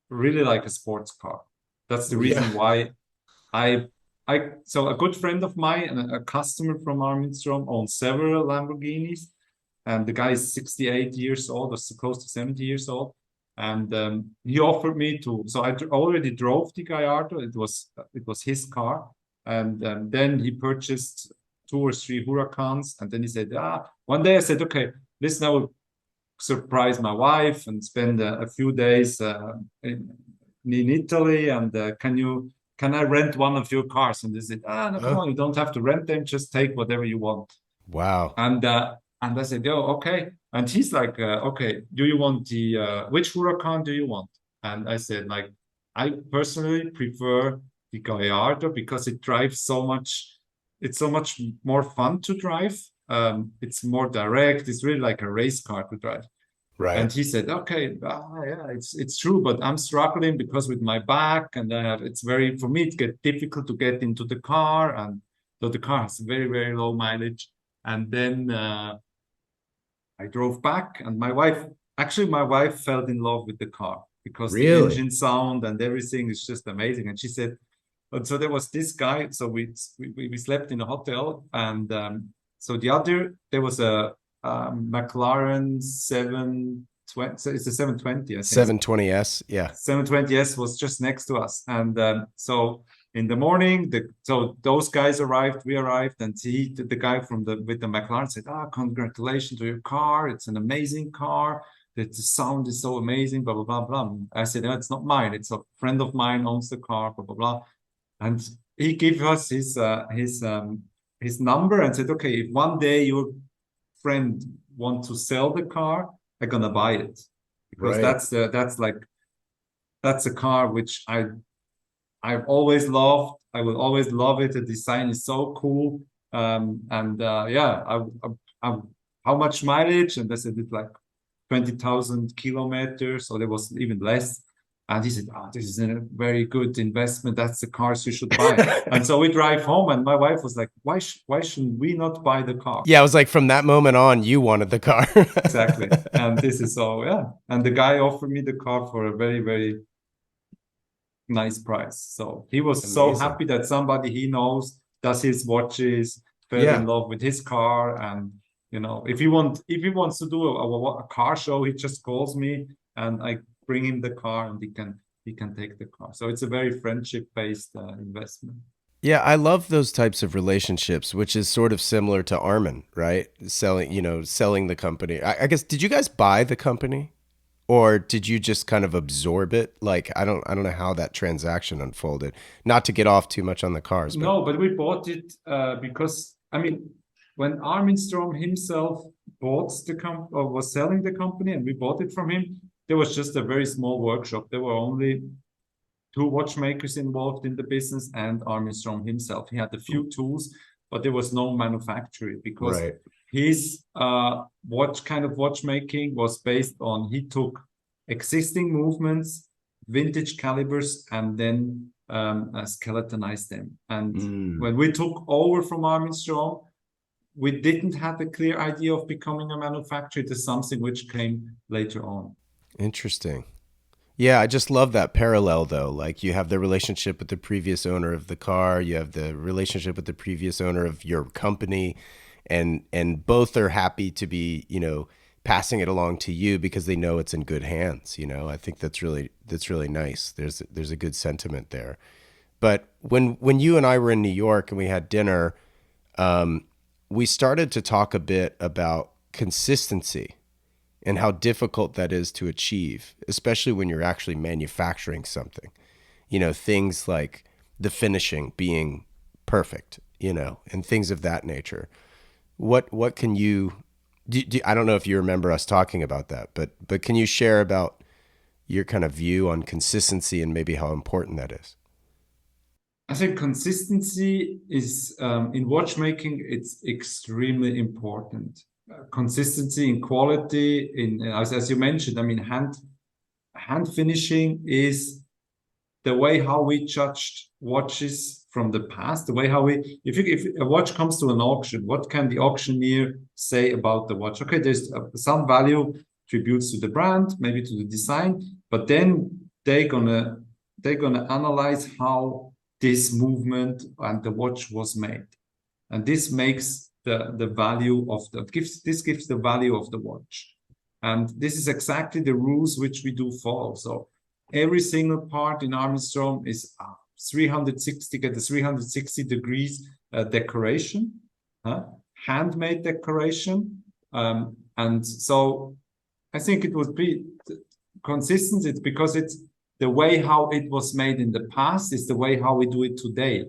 S2: really like a sports car. That's the
S1: Yeah.
S2: reason why I so a good friend of mine and a customer from Armin Strom owns several Lamborghinis, and the guy is 68 years old or close to 70 years old. And he offered me to, so I already drove the Gallardo. It was his car, and then he purchased two or three Huracans, and then he said, one day I said, okay, listen, I will surprise my wife and spend a few days in Italy, and can I rent one of your cars? And they said, no, come
S1: Huh?
S2: on, you don't have to rent them, just take whatever you want.
S1: Wow.
S2: And I said, oh, okay. And he's like, okay, do you want the which Huracan do you want? And I said, like, I personally prefer the Gallardo because it drives so much, it's so much more fun to drive. It's more direct, it's really like a race car to drive.
S1: Right.
S2: And he said, okay, yeah, it's true, but I'm struggling because with my back, and it's very, for me, it gets difficult to get into the car. And so the car has very, very low mileage. And then I drove back, and my wife fell in love with the car because the
S1: Really?
S2: engine sound and everything is just amazing. And she said, and so there was this guy. So we slept in a hotel, and so there was a McLaren 720. So it's a 720, I think.
S1: 720S. Yeah.
S2: 720S was just next to us, and so in the morning, so those guys arrived, we arrived, and the guy with the McLaren said, congratulations to your car, it's an amazing car, the sound is so amazing, blah blah blah blah. I said, no, it's not mine, it's a friend of mine owns the car, blah blah blah. And he gave us his number and said, okay, if one day your friend wants to sell the car, I'm gonna buy it, because
S1: Right.
S2: that's a car which I've always loved. I will always love it. The design is so cool. And yeah, I, how much mileage? And I said it's like 20,000 kilometers, so there was even less. And he said, this is a very good investment. That's the cars you should buy. And so we drive home, and my wife was like, why shouldn't we not buy the car?
S1: Yeah, it was like from that moment on, you wanted the car.
S2: Exactly. And this is so, yeah. And the guy offered me the car for a very, very nice price. So he was so
S1: Amazing.
S2: happy that somebody he knows does his watches, fell in
S1: Yeah.
S2: love with his car. And if he wants to do a car show, he just calls me, and I bring him the car, and he can take the car. So it's a very friendship based investment.
S1: Yeah, I love those types of relationships, which is sort of similar to Armin, right? Selling the company. I guess, did you guys buy the company, or did you just kind of absorb it? Like, I don't know how that transaction unfolded. Not to get off too much on the cars, but
S2: No, but we bought it because, I mean, when Armin Strom himself bought the company, or was selling the company, and we bought it from him, there was just a very small workshop. There were only two watchmakers involved in the business and Armin Strom himself. He had a few tools, but there was no manufacturing, because
S1: right.
S2: his watchmaking was based on, he took existing movements, vintage calibers, and then skeletonized them. And
S1: Mm,
S2: when we took over from Armin Strom, we didn't have a clear idea of becoming a manufacturer. It is something which came later on.
S1: interesting. Yeah, I just love that parallel though. Like, you have the relationship with the previous owner of the car, you have the relationship with the previous owner of your company, and both are happy to be, passing it along to you because they know it's in good hands, you know. I think that's really nice. There's a good sentiment there. But when you and I were in New York and we had dinner, we started to talk a bit about consistency and how difficult that is to achieve, especially when you're actually manufacturing something. Things like the finishing being perfect, and things of that nature. What can you I don't know if you remember us talking about that, but can you share about your kind of view on consistency and maybe how important that is?
S2: I think consistency is in watchmaking, it's extremely important. Consistency in quality, as you mentioned, I mean, hand finishing is the way how we judged watches from the past, the way how if a watch comes to an auction, what can the auctioneer say about the watch? Okay, there's some value tributes to the brand, maybe to the design, but then they're gonna analyze how this movement and the watch was made, and this makes the value of the gives the value of the watch, and this is exactly the rules which we do follow. So every single part in Armin Strom is 360, get the 360 degrees decoration, handmade decoration. And so I think it would be consistent. It's because it's the way how it was made in the past is the way how we do it today.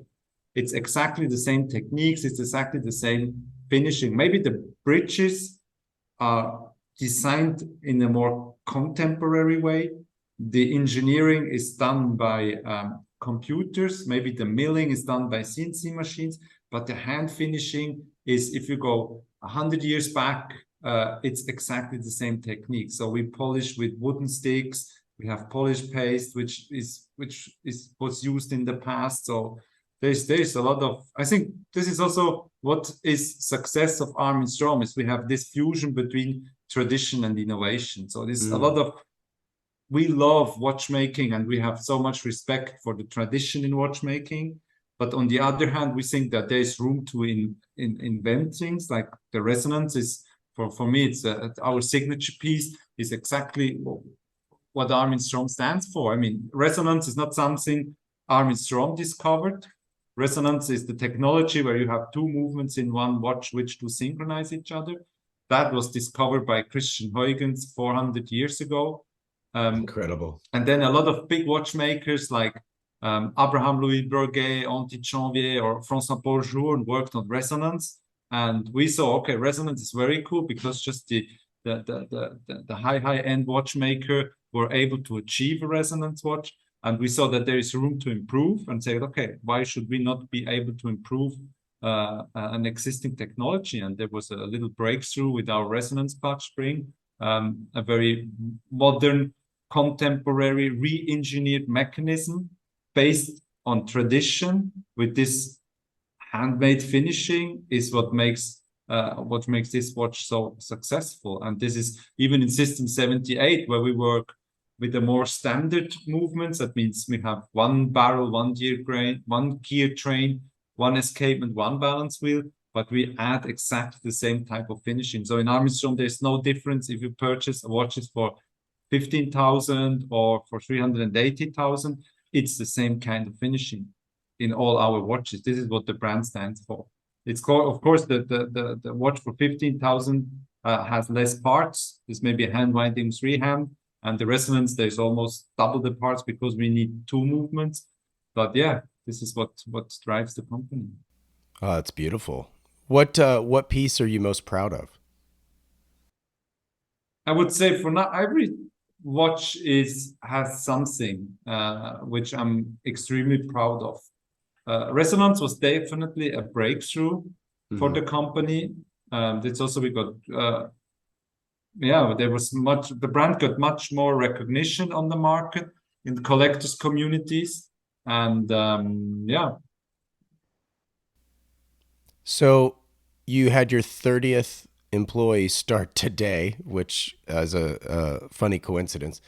S2: It's exactly the same techniques. It's exactly the same finishing. Maybe the bridges are designed in a more contemporary way. The engineering is done by computers. Maybe the milling is done by CNC machines, but the hand finishing is, if you go 100 years back, it's exactly the same technique. So we polish with wooden sticks. We have polish paste, which was used in the past. So there's a lot of, I think this is also what is success of Armin Strom, is we have this fusion between tradition and innovation. So there's a lot of, we love watchmaking and we have so much respect for the tradition in watchmaking. But on the other hand, we think that there's room to invent things like the resonance is, for me, it's our signature piece is exactly what Armin Strom stands for. I mean, resonance is not something Armin Strom discovered. Resonance is the technology where you have two movements in one watch which do synchronize each other. That was discovered by Christian Huygens 400 years ago.
S1: Incredible.
S2: And then a lot of big watchmakers like Abraham Louis Breguet, Antti Janvier, or François-Paul Journe worked on resonance. And we saw, okay, resonance is very cool because just the high-end watchmaker were able to achieve a resonance watch. And we saw that there is room to improve and said, okay, why should we not be able to improve an existing technology? And there was a little breakthrough with our resonance clutch spring, a very modern, contemporary, re-engineered mechanism based on tradition with this handmade finishing is what makes this watch so successful. And this is even in System 78, where we work with the more standard movements. That means we have one barrel, one gear train, one escapement, one balance wheel, but we add exactly the same type of finishing. So in Armin Strom, there's no difference if you purchase watches for 15,000 or for 380,000. It's the same kind of finishing in all our watches. This is what the brand stands for. It's called, of course, the watch for 15,000 has less parts. There's maybe a hand winding freehand, and the resonance, there's almost double the parts because we need two movements. But yeah, this is what drives the company.
S1: Oh, that's beautiful. What piece are you most proud of?
S2: I would say for now, every watch has something which I'm extremely proud of. Resonance was definitely a breakthrough for the company. It's also we got the brand got much more recognition on the market in the collectors communities, and yeah.
S1: So you had your 30th employee start today, which is a funny coincidence.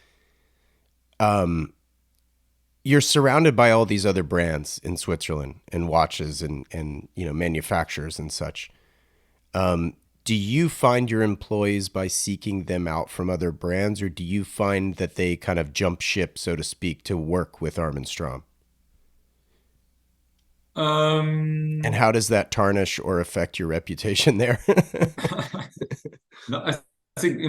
S1: You're surrounded by all these other brands in Switzerland and watches and manufacturers and such. Do you find your employees by seeking them out from other brands, or do you find that they kind of jump ship, so to speak, to work with Armin Strom? And
S2: Um,
S1: how does that tarnish or affect your reputation there?
S2: no, I think,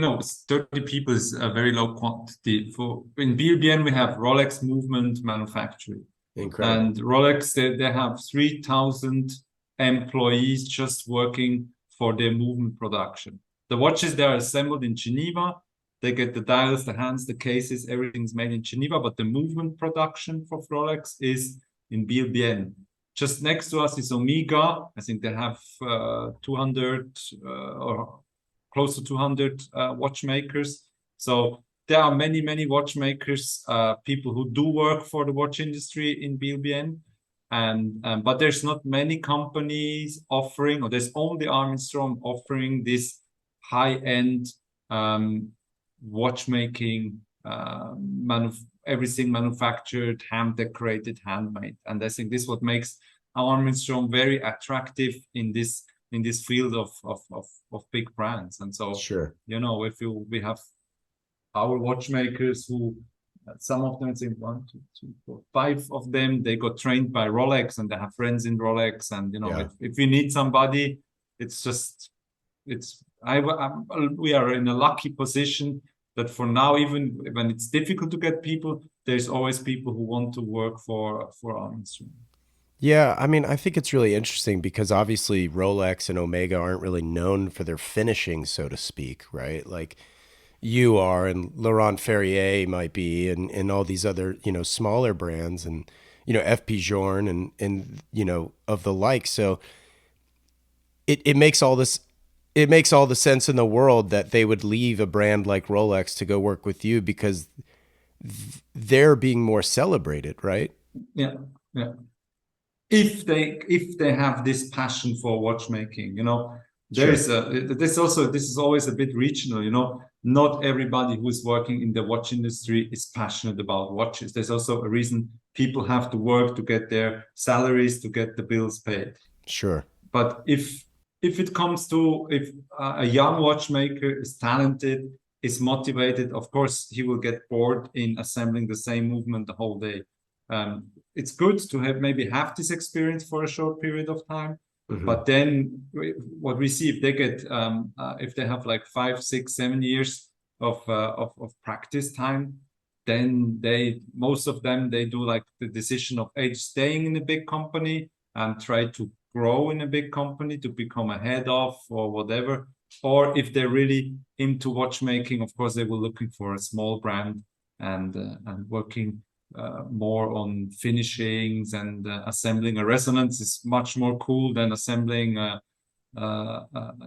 S2: 30 people is a very low quantity. For in BLBN, we have Rolex Movement Manufacturing.
S1: Incredible.
S2: And Rolex, they have 3,000 employees just working for their movement production. The watches, they are assembled in Geneva. They get the dials, the hands, the cases, everything's made in Geneva, but the movement production for Rolex is in BLBN. Just next to us is Omega. I think they have 200 or close to 200 watchmakers. So there are many, many watchmakers, people who do work for the watch industry in BLBN. And but there's not many companies offering, or there's only Armin Strom offering this high-end watchmaking, everything manufactured, hand decorated, handmade. And I think this is what makes Armin Strom very attractive in this field of big brands. And so,
S1: Sure.
S2: if we have our watchmakers who some of them, I think one, two, three, four, five of them, they got trained by Rolex and they have friends in Rolex. And
S1: Yeah.
S2: if we need somebody, it's just we are in a lucky position that for now, even when it's difficult to get people, there's always people who want to work for our instrument.
S1: Yeah, I mean, I think it's really interesting because obviously Rolex and Omega aren't really known for their finishing, so to speak, right? Like you are, and Laurent Ferrier might be, and all these other, smaller brands, and FP Journe and of the like. So it makes all this it makes all the sense in the world that they would leave a brand like Rolex to go work with you because they're being more celebrated, right?
S2: Yeah, yeah. If they have this passion for watchmaking, there
S1: Sure.
S2: is this is always a bit regional, not everybody who's working in the watch industry is passionate about watches. There's also a reason people have to work to get their salaries, to get the bills paid.
S1: Sure.
S2: But if it comes to if a young watchmaker is talented, is motivated, of course he will get bored in assembling the same movement the whole day. It's good to have this experience for a short period of time,
S1: Hmm.
S2: but then what we see, if they get if they have like 5, 6, 7 years of practice time, then most of them, they do like the decision of age staying in a big company and try to grow in a big company to become a head of or whatever. Or if they're really into watchmaking, of course, they were looking for a small brand and working more on finishings and assembling a resonance is much more cool than assembling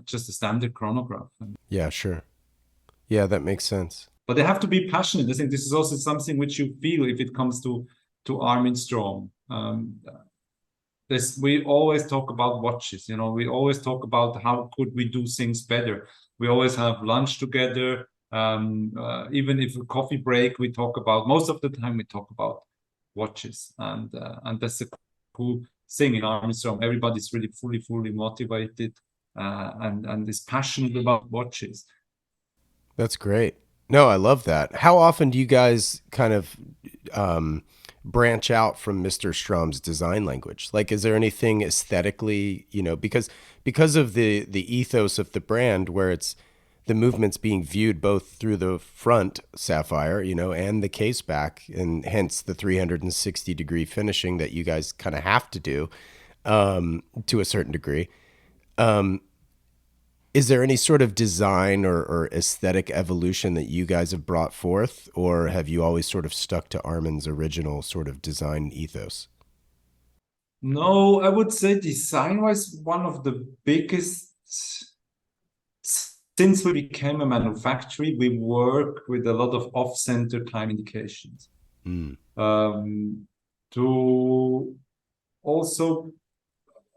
S2: just a standard chronograph.
S1: Yeah, sure. Yeah, that makes sense.
S2: But they have to be passionate. I think this is also something which you feel if it comes to Armin Strom. We always talk about watches. We always talk about how could we do things better. We always have lunch together. Even if a coffee break, we talk about, most of the time we talk about watches, and that's a cool thing in Armin Strom. Everybody's really fully motivated and is passionate about watches.
S1: That's great. No, I love that. How often do you guys kind of um, branch out from Mr. Strom's design language? Like, is there anything aesthetically, because of the ethos of the brand, where it's the movements being viewed both through the front sapphire, and the case back, and hence the 360-degree finishing that you guys kind of have to do to a certain degree. Is there any sort of design or aesthetic evolution that you guys have brought forth, or have you always sort of stuck to Armin's original sort of design ethos?
S2: No, I would say design-wise, one of the biggest, since we became a manufacturer, we work with a lot of off-center time indications.
S1: Mm.
S2: To also,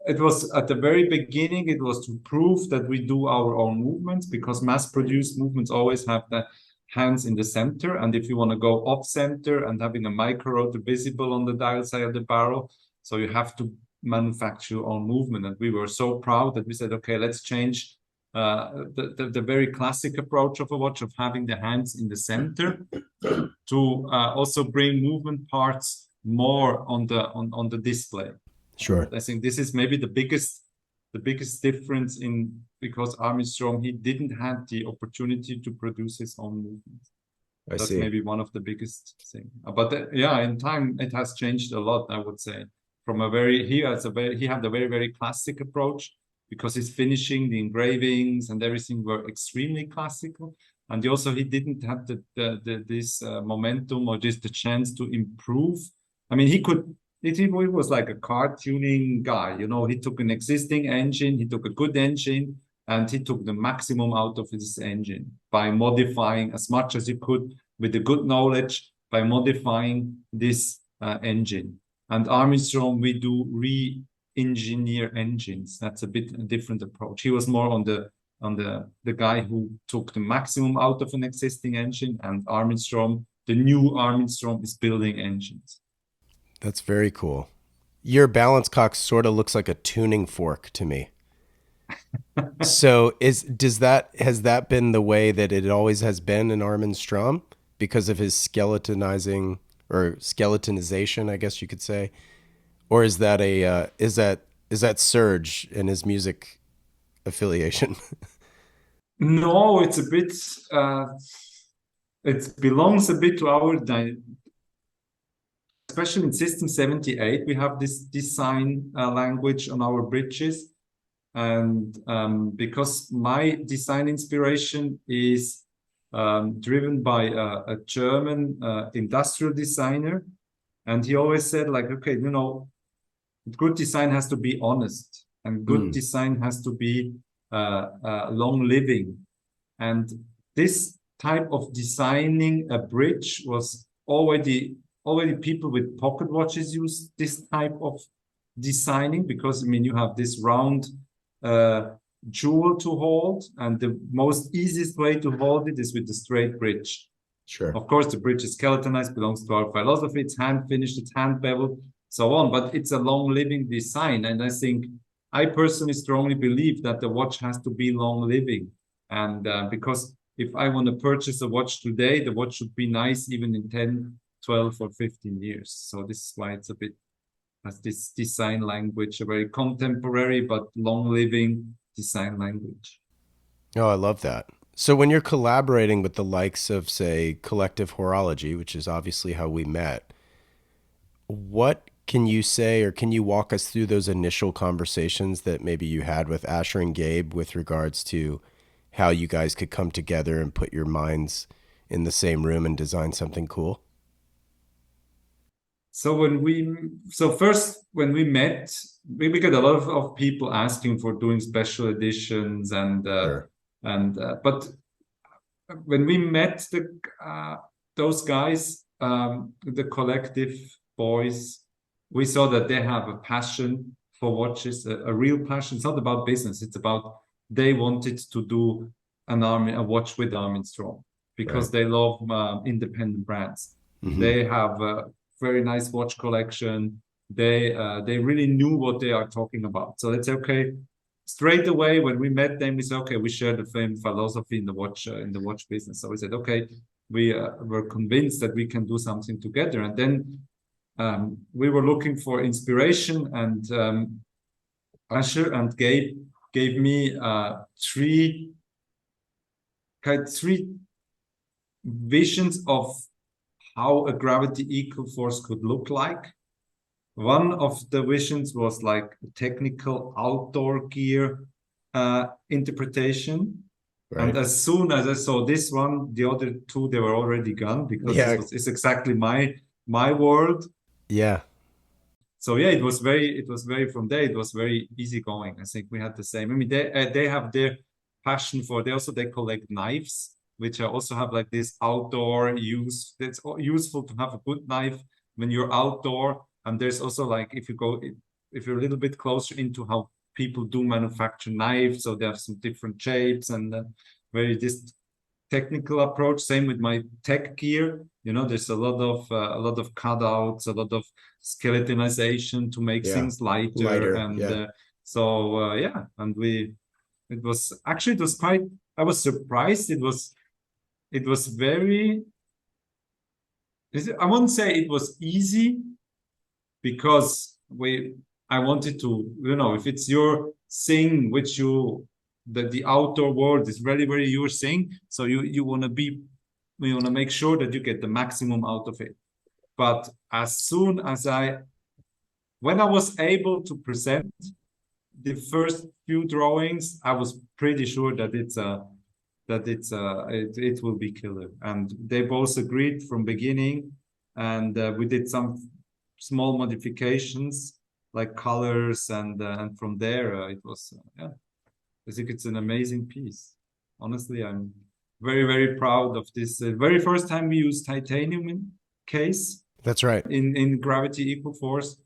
S2: it was at the very beginning, it was to prove that we do our own movements, because mass-produced movements always have the hands in the center. And if you want to go off-center and having a micro rotor visible on the dial side of the barrel, so you have to manufacture your own movement. And we were so proud that we said, okay, let's change the very classic approach of a watch of having the hands in the center to also bring movement parts more on the display.
S1: Sure.
S2: And I think this is maybe the biggest difference in because Armin Strom he didn't have the opportunity to produce his own movements.
S1: I
S2: That's
S1: see.
S2: maybe one of the biggest thing. But yeah, in time it has changed a lot, I would say. From a very he had a very classic approach because his finishing, the engravings and everything were extremely classical. And he didn't have this momentum or just the chance to improve. I mean, he was like a car tuning guy. He took an existing engine, he took a good engine, and he took the maximum out of his engine by modifying as much as he could with the good knowledge by modifying this engine. And Armin Strom, we do re-engineer engines. That's a bit a different approach. He was more on the guy who took the maximum out of an existing engine, and Armin Strom, the new Armin Strom, is building engines.
S1: That's very cool. Your balance cock sort of looks like a tuning fork to me. So has that been the way that it always has been in Armin Strom because of his skeletonizing or skeletonization, I guess you could say, or is that is that Serge and his music affiliation?
S2: No, it's a bit. It belongs a bit to our especially in System 78, we have this design language on our bridges. And because my design inspiration is driven by a German industrial designer. And he always said, like, okay, good design has to be honest, and good
S1: Mm,
S2: design has to be long living. And this type of designing a bridge was already people with pocket watches use this type of designing because I mean you have this round jewel to hold, and the most easiest way to hold it is with the straight bridge.
S1: sure.
S2: Of course, the bridge is skeletonized, belongs to our philosophy. It's hand finished, it's hand beveled, so on. But it's a long living design, and I personally strongly believe that the watch has to be long living, and because if I want to purchase a watch today, the watch should be nice even in 10, 12, or 15 years. So this is why it's a bit has this design language, a very contemporary but long living design language.
S1: Oh, I love that. So when you're collaborating with the likes of, say, Collective Horology, which is obviously how we met, what can you say or can you walk us through those initial conversations that maybe you had with Asher and Gabe with regards to how you guys could come together and put your minds in the same room and design something cool?
S2: So first when we met, we got a lot of people asking for doing special editions
S1: Sure.
S2: but when we met those guys, the collective boys, we saw that they have a passion for watches, a real passion. It's not about business. It's about they wanted to do a watch with Armin Strom
S1: Right.
S2: because they love independent brands.
S1: Mm-hmm.
S2: They have a very nice watch collection. They really knew what they are talking about. So let's say, okay, straight away when we met them, we said, okay, we share the same philosophy in the watch business. So we said, okay, we were convinced that we can do something together. And then we were looking for inspiration, and Asher and Gabe gave me three visions of how a gravity equal force could look like. One of the visions was like a technical outdoor gear interpretation. And
S1: Right.
S2: as soon as I saw this one, the other two they were already gone because
S1: Yeah.
S2: it's exactly my world.
S1: Yeah.
S2: So yeah, it was very from there. It was very easygoing. I think we had the same. I mean, they have their passion for. They collect knives, which also have like this outdoor use. It's useful to have a good knife when you're outdoor. And there's also like if you're a little bit closer into how people do manufacture knives, so they have some different shapes and very this technical approach. Same with my tech gear. There's a lot of cutouts, a lot of skeletonization to make
S1: Yeah.
S2: things lighter,
S1: Lighter.
S2: and
S1: Yeah.
S2: yeah, and it was quite. I was surprised. It was very. I wouldn't say it was easy because I wanted to, if it's your thing, which the outdoor world is very, very your thing. So you want to make sure that you get the maximum out of it. But when I was able to present the first few drawings, I was pretty sure that it will be killer. And they both agreed from beginning, and we did some small modifications like colors, and from there it was yeah. I think it's an amazing piece. Honestly, I'm very very proud of this. Very first time we used titanium in case
S1: That's right.
S2: in gravity equal force,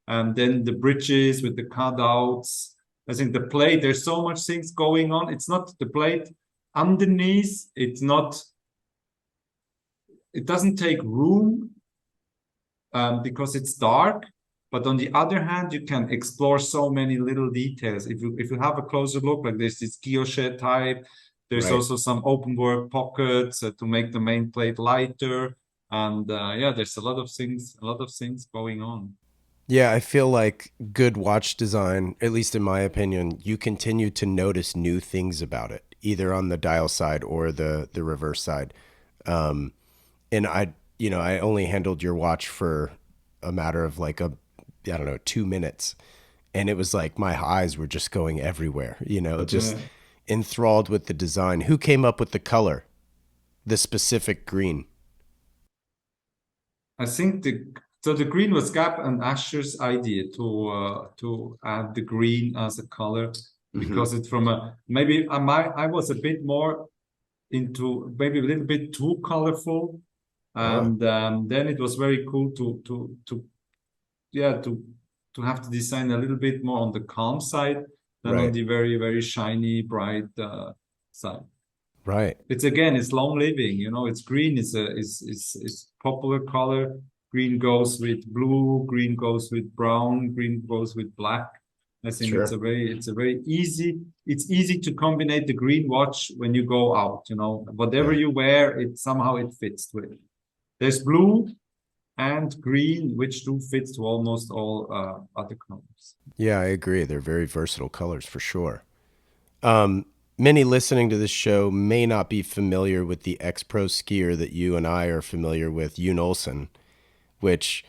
S2: and then the bridges with the cutouts. I think the plate. There's so much things going on. It's not the plate underneath. It's not. It doesn't take room because it's dark. But on the other hand, you can explore so many little details. If you have a closer look, like there's this guilloche type, there's
S1: Right.
S2: also some open work pockets to make the main plate lighter, and yeah, there's a lot of things going on.
S1: Yeah, I feel like good watch design, at least in my opinion, you continue to notice new things about it, either on the dial side or the reverse side. Um, and I only handled your watch for a matter of like I don't know, 2 minutes, and it was like my eyes were just going everywhere. Just
S2: Yeah.
S1: enthralled with the design. Who came up with the color, the specific green?
S2: I think the green was Gap and Asher's idea to add the green as a color
S1: Hmm.
S2: because it's from a maybe I was a bit more into maybe a little bit too colorful,
S1: Oh,
S2: and then it was very cool to yeah to have to design a little bit more on the calm side than on
S1: right,
S2: the very very shiny bright side.
S1: right,
S2: It's long living, it's green is popular color. Green goes with blue, green goes with brown, green goes with black. I think
S1: sure.
S2: it's a very easy to combine the green watch when you go out, whatever
S1: Yeah.
S2: you wear, it fits to it. There's blue and green, which do fit to almost all other colors.
S1: Yeah, I agree. They're very versatile colors for sure. Many listening to this show may not be familiar with the ex-pro skier that you and I are familiar with, Yoon Olsen, which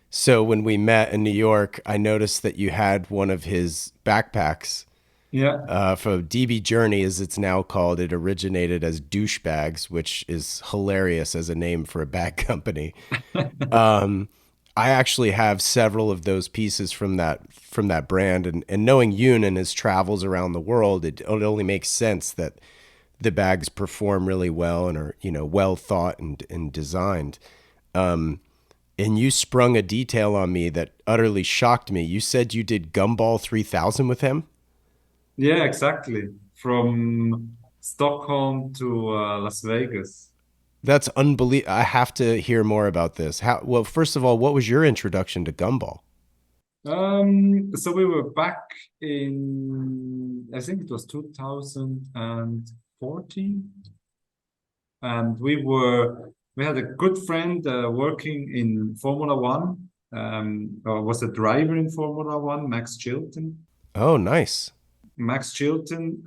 S1: so when we met in New York, I noticed that you had one of his backpacks
S2: Yeah.
S1: for DB Journey, as it's now called. It originated as douchebags, which is hilarious as a name for a bag company. I actually have several of those pieces from that brand, and knowing Yoon and his travels around the world, it only makes sense that the bags perform really well and are well thought and designed. And you sprung a detail on me that utterly shocked me. You said you did Gumball 3000 with him.
S2: Yeah, exactly. From Stockholm to Las Vegas.
S1: That's unbelievable. I have to hear more about this. Well, first of all, what was your introduction to Gumball?
S2: So we were back in, I think it was 2014, and we had a good friend working in Formula One, was a driver in Formula One, Max Chilton.
S1: Oh, nice.
S2: Max Chilton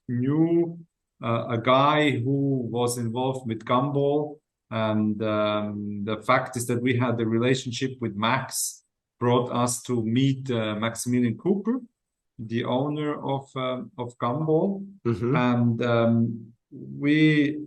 S2: knew a guy who was involved with Gumball, and the fact is that we had a relationship with Max brought us to meet Maximilian Cooper, the owner of Gumball,
S1: Mm-hmm.
S2: and we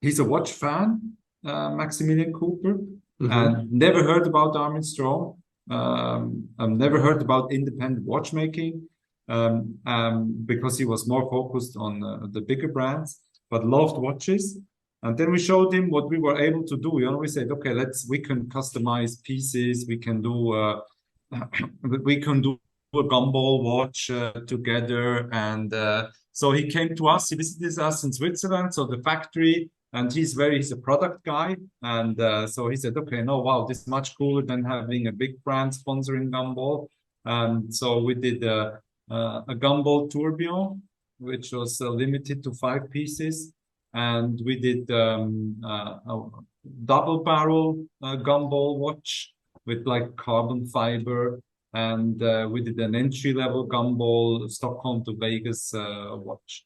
S2: he's a watch fan, Maximilian Cooper,
S1: Mm-hmm.
S2: and never heard about Armin Strom. I've never heard about independent watchmaking because he was more focused on the bigger brands, but loved watches. And then we showed him what we were able to do. We said, okay, we can customize pieces. We can do a gumball watch together. And so he came to us. He visited us in Switzerland, so the factory, and he's a product guy. And so he said, okay, no, wow, this is much cooler than having a big brand sponsoring gumball. And so we did a gumball tourbillon, which was limited to 5 pieces. And we did a double barrel gumball watch with like carbon fiber. and we did an entry-level gumball Stockholm to Vegas watch.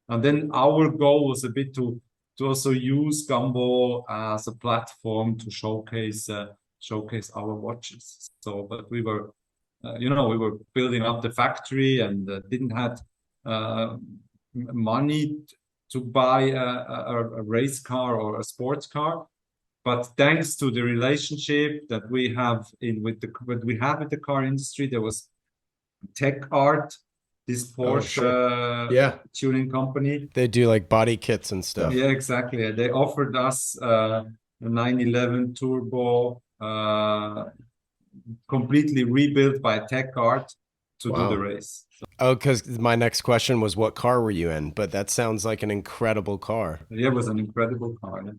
S2: And then our goal was a bit to also use Gumball as a platform to showcase our watches. So, but we were, we were building up the factory and didn't had uh, money to buy a race car or a sports car. But thanks to the relationship that we have in with the what we have with the car industry, there was Tech Art, this
S1: Oh, sure.
S2: Porsche
S1: Yeah.
S2: tuning company.
S1: They do like body kits and stuff.
S2: Yeah, exactly. They offered us a 911 Turbo, completely rebuilt by Tech Art to do the
S1: Wow.
S2: race.
S1: Oh, because my next question was what car were you in? But that sounds like an incredible car.
S2: Yeah, it was an incredible car. Yeah.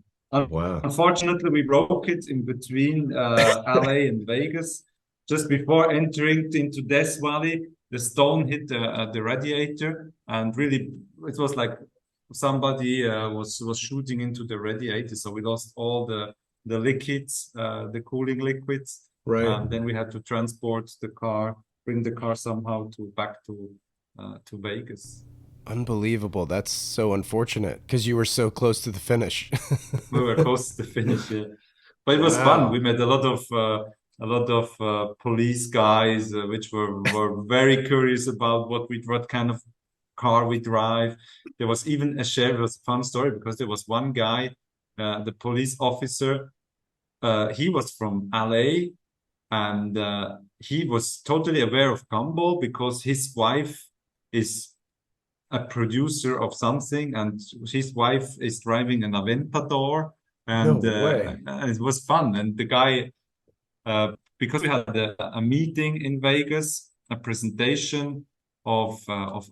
S1: Wow.
S2: Unfortunately, we broke it in between LA and Vegas. Just before entering into Death Valley, the stone hit the radiator, and really, it was like somebody was shooting into the radiator. So we lost all the liquids, the cooling liquids,
S1: Right.
S2: and then we had to transport the car, bring the car somehow to back to Vegas.
S1: Unbelievable. That's so unfortunate because you were so close to the finish.
S2: We were close to the finish, yeah. But it was fun. We
S1: Wow.
S2: met a lot of police guys, which were very curious about what kind of car we drive. There was even a share. It was a fun story because there was one guy, the police officer. He was from LA, and he was totally aware of Gumball because his wife is a producer of something, and his wife is driving an Aventador,
S1: No
S2: and
S1: way.
S2: it was fun. And the guy, because we had a meeting in Vegas, a presentation of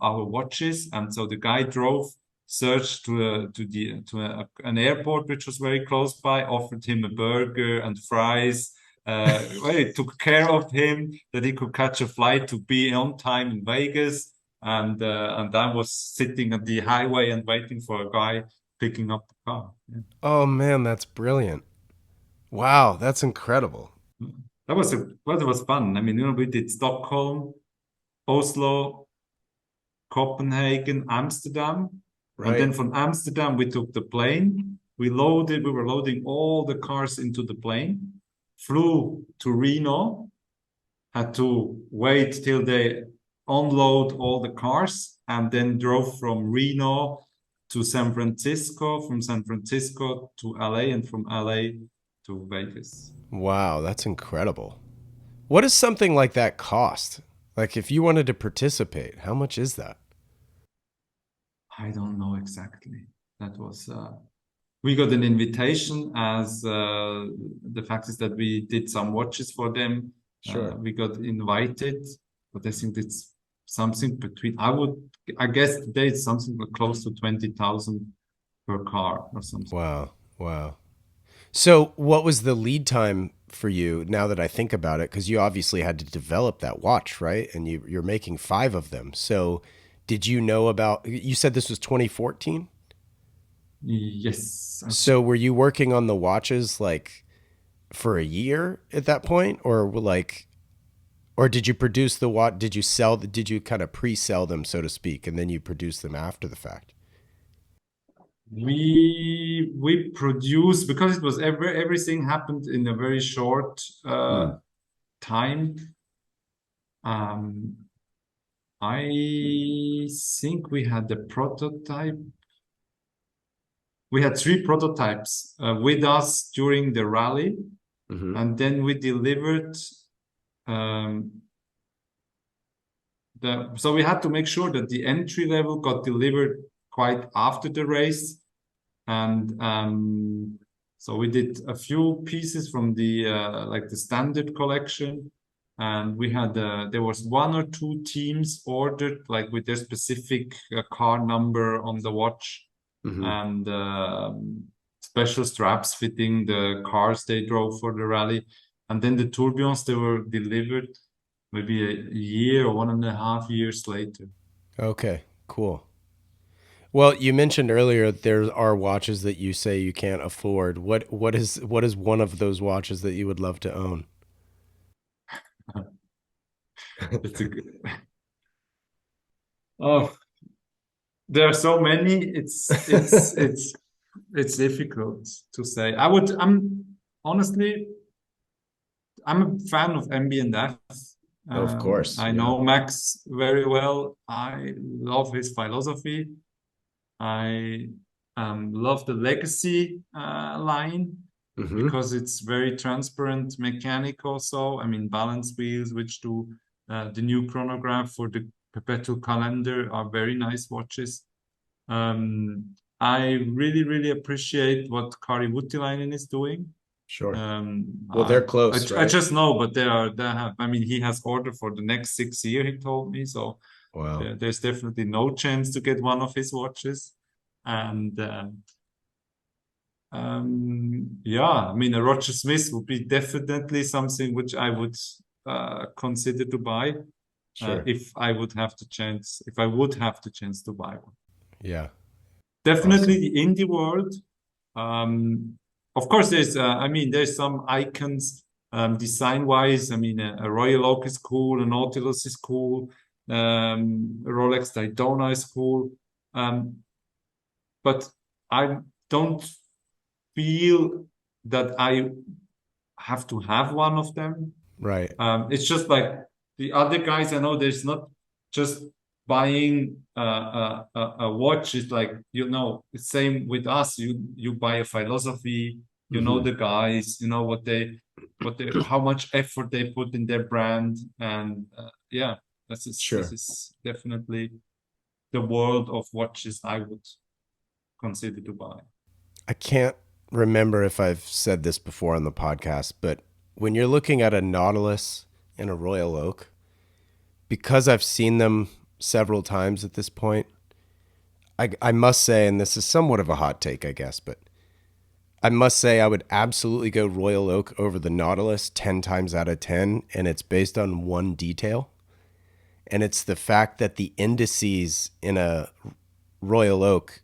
S2: our watches, and so the guy drove, searched an airport which was very close by, offered him a burger and fries. Well, it took care of him that he could catch a flight to be on time in Vegas, and I was sitting at the highway and waiting for a guy picking up the car. Yeah.
S1: Oh man, that's brilliant. Wow, that's incredible.
S2: That was fun. I mean, we did Stockholm, Oslo, Copenhagen, Amsterdam, and then
S1: Right.
S2: from Amsterdam we took the plane. We were loading all the cars into the plane, flew to Reno, had to wait till they unload all the cars, and then drove from Reno to San Francisco, from San Francisco to LA, and from LA to Vegas.
S1: Wow, that's incredible. What does something like that cost? Like if you wanted to participate, how much is that?
S2: I don't know exactly. That was we got an invitation as the fact is that we did some watches for them.
S1: Sure.
S2: We got invited, but I think it's something between, I guess today it's something like close to 20,000 per car or something.
S1: Wow. Wow. So, what was the lead time for you now that I think about it? Because you obviously had to develop that watch, right? And you're making five of them. So, did you know about, you said this was 2014?
S2: Yes.
S1: So, were you working on the watches like for a year at that point? Or did you produce the watch? Did you kind of pre sell them, so to speak, and then you produce them after the fact?
S2: We produced because it was everything happened in a very short
S1: Hmm.
S2: time. Um, I think we had the prototype. We had three prototypes with us during the rally,
S1: Mm-hmm.
S2: and then we delivered um, so we had to make sure that the entry level got delivered quite after the race, and so we did a few pieces from the like the standard collection, and we had there was one or two teams ordered like with their specific car number on the watch,
S1: Mm-hmm.
S2: and special straps fitting the cars they drove for the rally, and then the tourbillons they were delivered maybe a year or 1.5 years later.
S1: Okay, cool. Well, you mentioned earlier there are watches that you say you can't afford. What is one of those watches that you would love to own?
S2: It's a good. Oh, there are so many. It's difficult to say. I'm honestly, I'm a fan of MB&F.
S1: Of course.
S2: I
S1: Yeah.
S2: know Max very well. I love his philosophy. I love the legacy line
S1: Hmm.
S2: because it's very transparent mechanic also. I mean, balance wheels, which do the new chronograph for the perpetual calendar are very nice watches. I really, really appreciate what Kari Voutilainen is doing.
S1: Sure.
S2: Um,
S1: Well,
S2: I,
S1: they're close,
S2: I
S1: right?
S2: just know, but they have. I mean, he has order for the next 6 years. He told me so.
S1: Wow.
S2: There's definitely no chance to get one of his watches, and yeah, I mean, a Roger Smith would be definitely something which I would consider to buy
S1: Sure.
S2: if I would have the chance. If I would have the chance to buy one,
S1: Yeah.
S2: definitely
S1: Awesome.
S2: the indie world. Um, of course, I mean, there's some icons design-wise. I mean, a Royal Oak is cool, a Nautilus is cool, a Rolex Daytona is cool. Um, but I don't feel that I have to have one of them.
S1: Right.
S2: It's just like the other guys I know, there's not just buying a watch. It's like, it's same with us. You buy a philosophy, you know
S1: Hmm.
S2: the guys, you know how much effort they put in their brand. And yeah, this
S1: Sure.
S2: is definitely the world of watches I would consider to buy.
S1: I can't remember if I've said this before on the podcast, but when you're looking at a Nautilus and a Royal Oak, because I've seen them several times at this point, I must say, and this is somewhat of a hot take, I guess, but I must say I would absolutely go Royal Oak over the Nautilus 10 times out of 10, and it's based on one detail. And it's the fact that the indices in a Royal Oak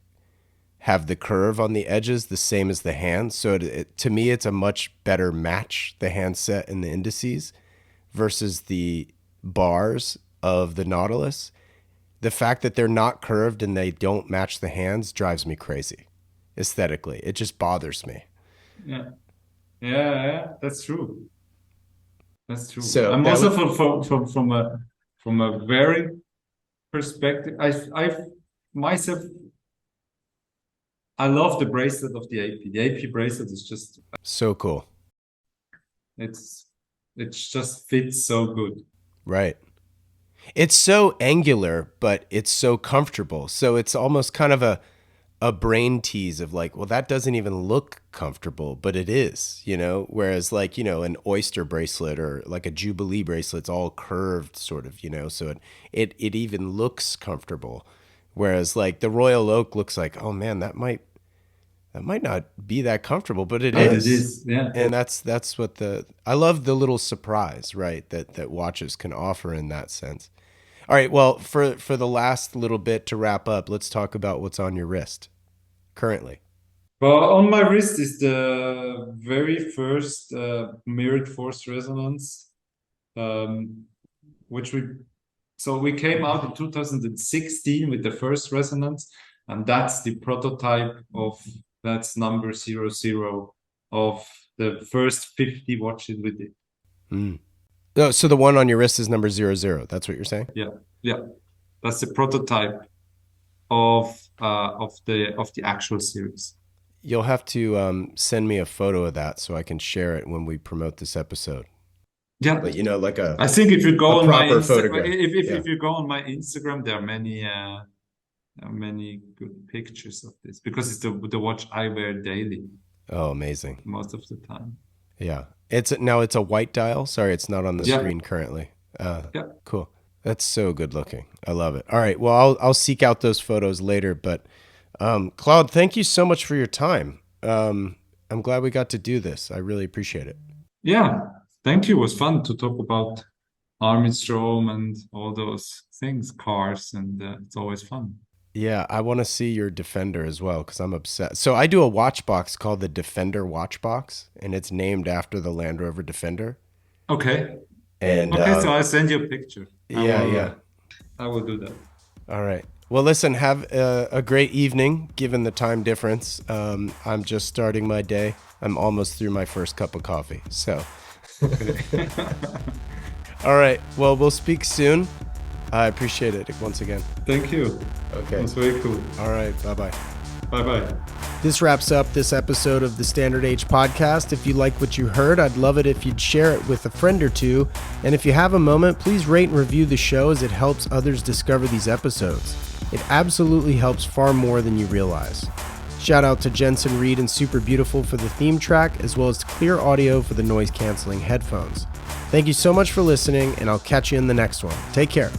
S1: have the curve on the edges the same as the hand. So to me, it's a much better match, the handset and the indices versus the bars of the Nautilus. The fact that they're not curved and they don't match the hands drives me crazy aesthetically. It just bothers me.
S2: Yeah, yeah, that's true. That's true.
S1: So
S2: I'm
S1: that
S2: also
S1: would,
S2: from a very perspective. I myself I love the bracelet of the AP. The AP bracelet is just
S1: so cool.
S2: it's it just fits so good.
S1: Right. It's so angular, but it's so comfortable. So it's almost kind of a brain tease of like, well, that doesn't even look comfortable, but it is, Whereas like, an oyster bracelet or like a Jubilee bracelet's all curved sort of, so it even looks comfortable. Whereas like the Royal Oak looks like, oh man, that might not be that comfortable, but it
S2: But it
S1: is.
S2: is, yeah.
S1: And that's what I love the little surprise, right? That watches can offer in that sense. All right, well, for the last little bit to wrap up, let's talk about what's on your wrist currently.
S2: Well, on my wrist is the very first mirrored force resonance, um, which we came out in 2016 with the first resonance, and that's the prototype that's number 00 of the first 50 watches we did.
S1: Mm. Oh, so the one on your wrist is number 00. That's what you're saying?
S2: Yeah, yeah, that's the prototype of the actual series.
S1: You'll have to send me a photo of that so I can share it when we promote this episode.
S2: Yeah,
S1: But like
S2: I think if you
S1: a
S2: go on my
S1: proper
S2: Instagram,
S1: photograph. Yeah.
S2: if you go on my Instagram, there are many good pictures of this because it's the watch I wear daily
S1: Oh, amazing.
S2: most of the time.
S1: Yeah. It's a white dial. Sorry, it's not on the
S2: Yeah,
S1: screen currently.
S2: yeah,
S1: Cool. That's so good looking. I love it. All right. Well, I'll seek out those photos later. But Claude, thank you so much for your time. I'm glad we got to do this. I really appreciate it.
S2: yeah. Thank you. It was fun to talk about Armin Strom and all those things, cars, and it's always fun.
S1: Yeah, I want to see your Defender as well because I'm obsessed. So I do a watch box called the Defender Watch Box, and it's named after the Land Rover Defender.
S2: Okay.
S1: And
S2: Okay, so I'll send you a picture.
S1: yeah.
S2: I will do that.
S1: All right. Well, listen, have a great evening, given the time difference. I'm just starting my day. I'm almost through my first cup of coffee. So,
S2: Okay.
S1: all right. Well, we'll speak soon. I appreciate it once again.
S2: Thank you.
S1: Okay.
S2: That's very cool.
S1: All right. Bye-bye.
S2: Bye-bye.
S1: This wraps up this episode of the Standard Age podcast. If you like what you heard, I'd love it if you'd share it with a friend or two. And if you have a moment, please rate and review the show, as it helps others discover these episodes. It absolutely helps far more than you realize. Shout out to Jensen Reed and Super Beautiful for the theme track, as well as to Clear Audio for the noise canceling headphones. Thank you so much for listening, and I'll catch you in the next one. Take care.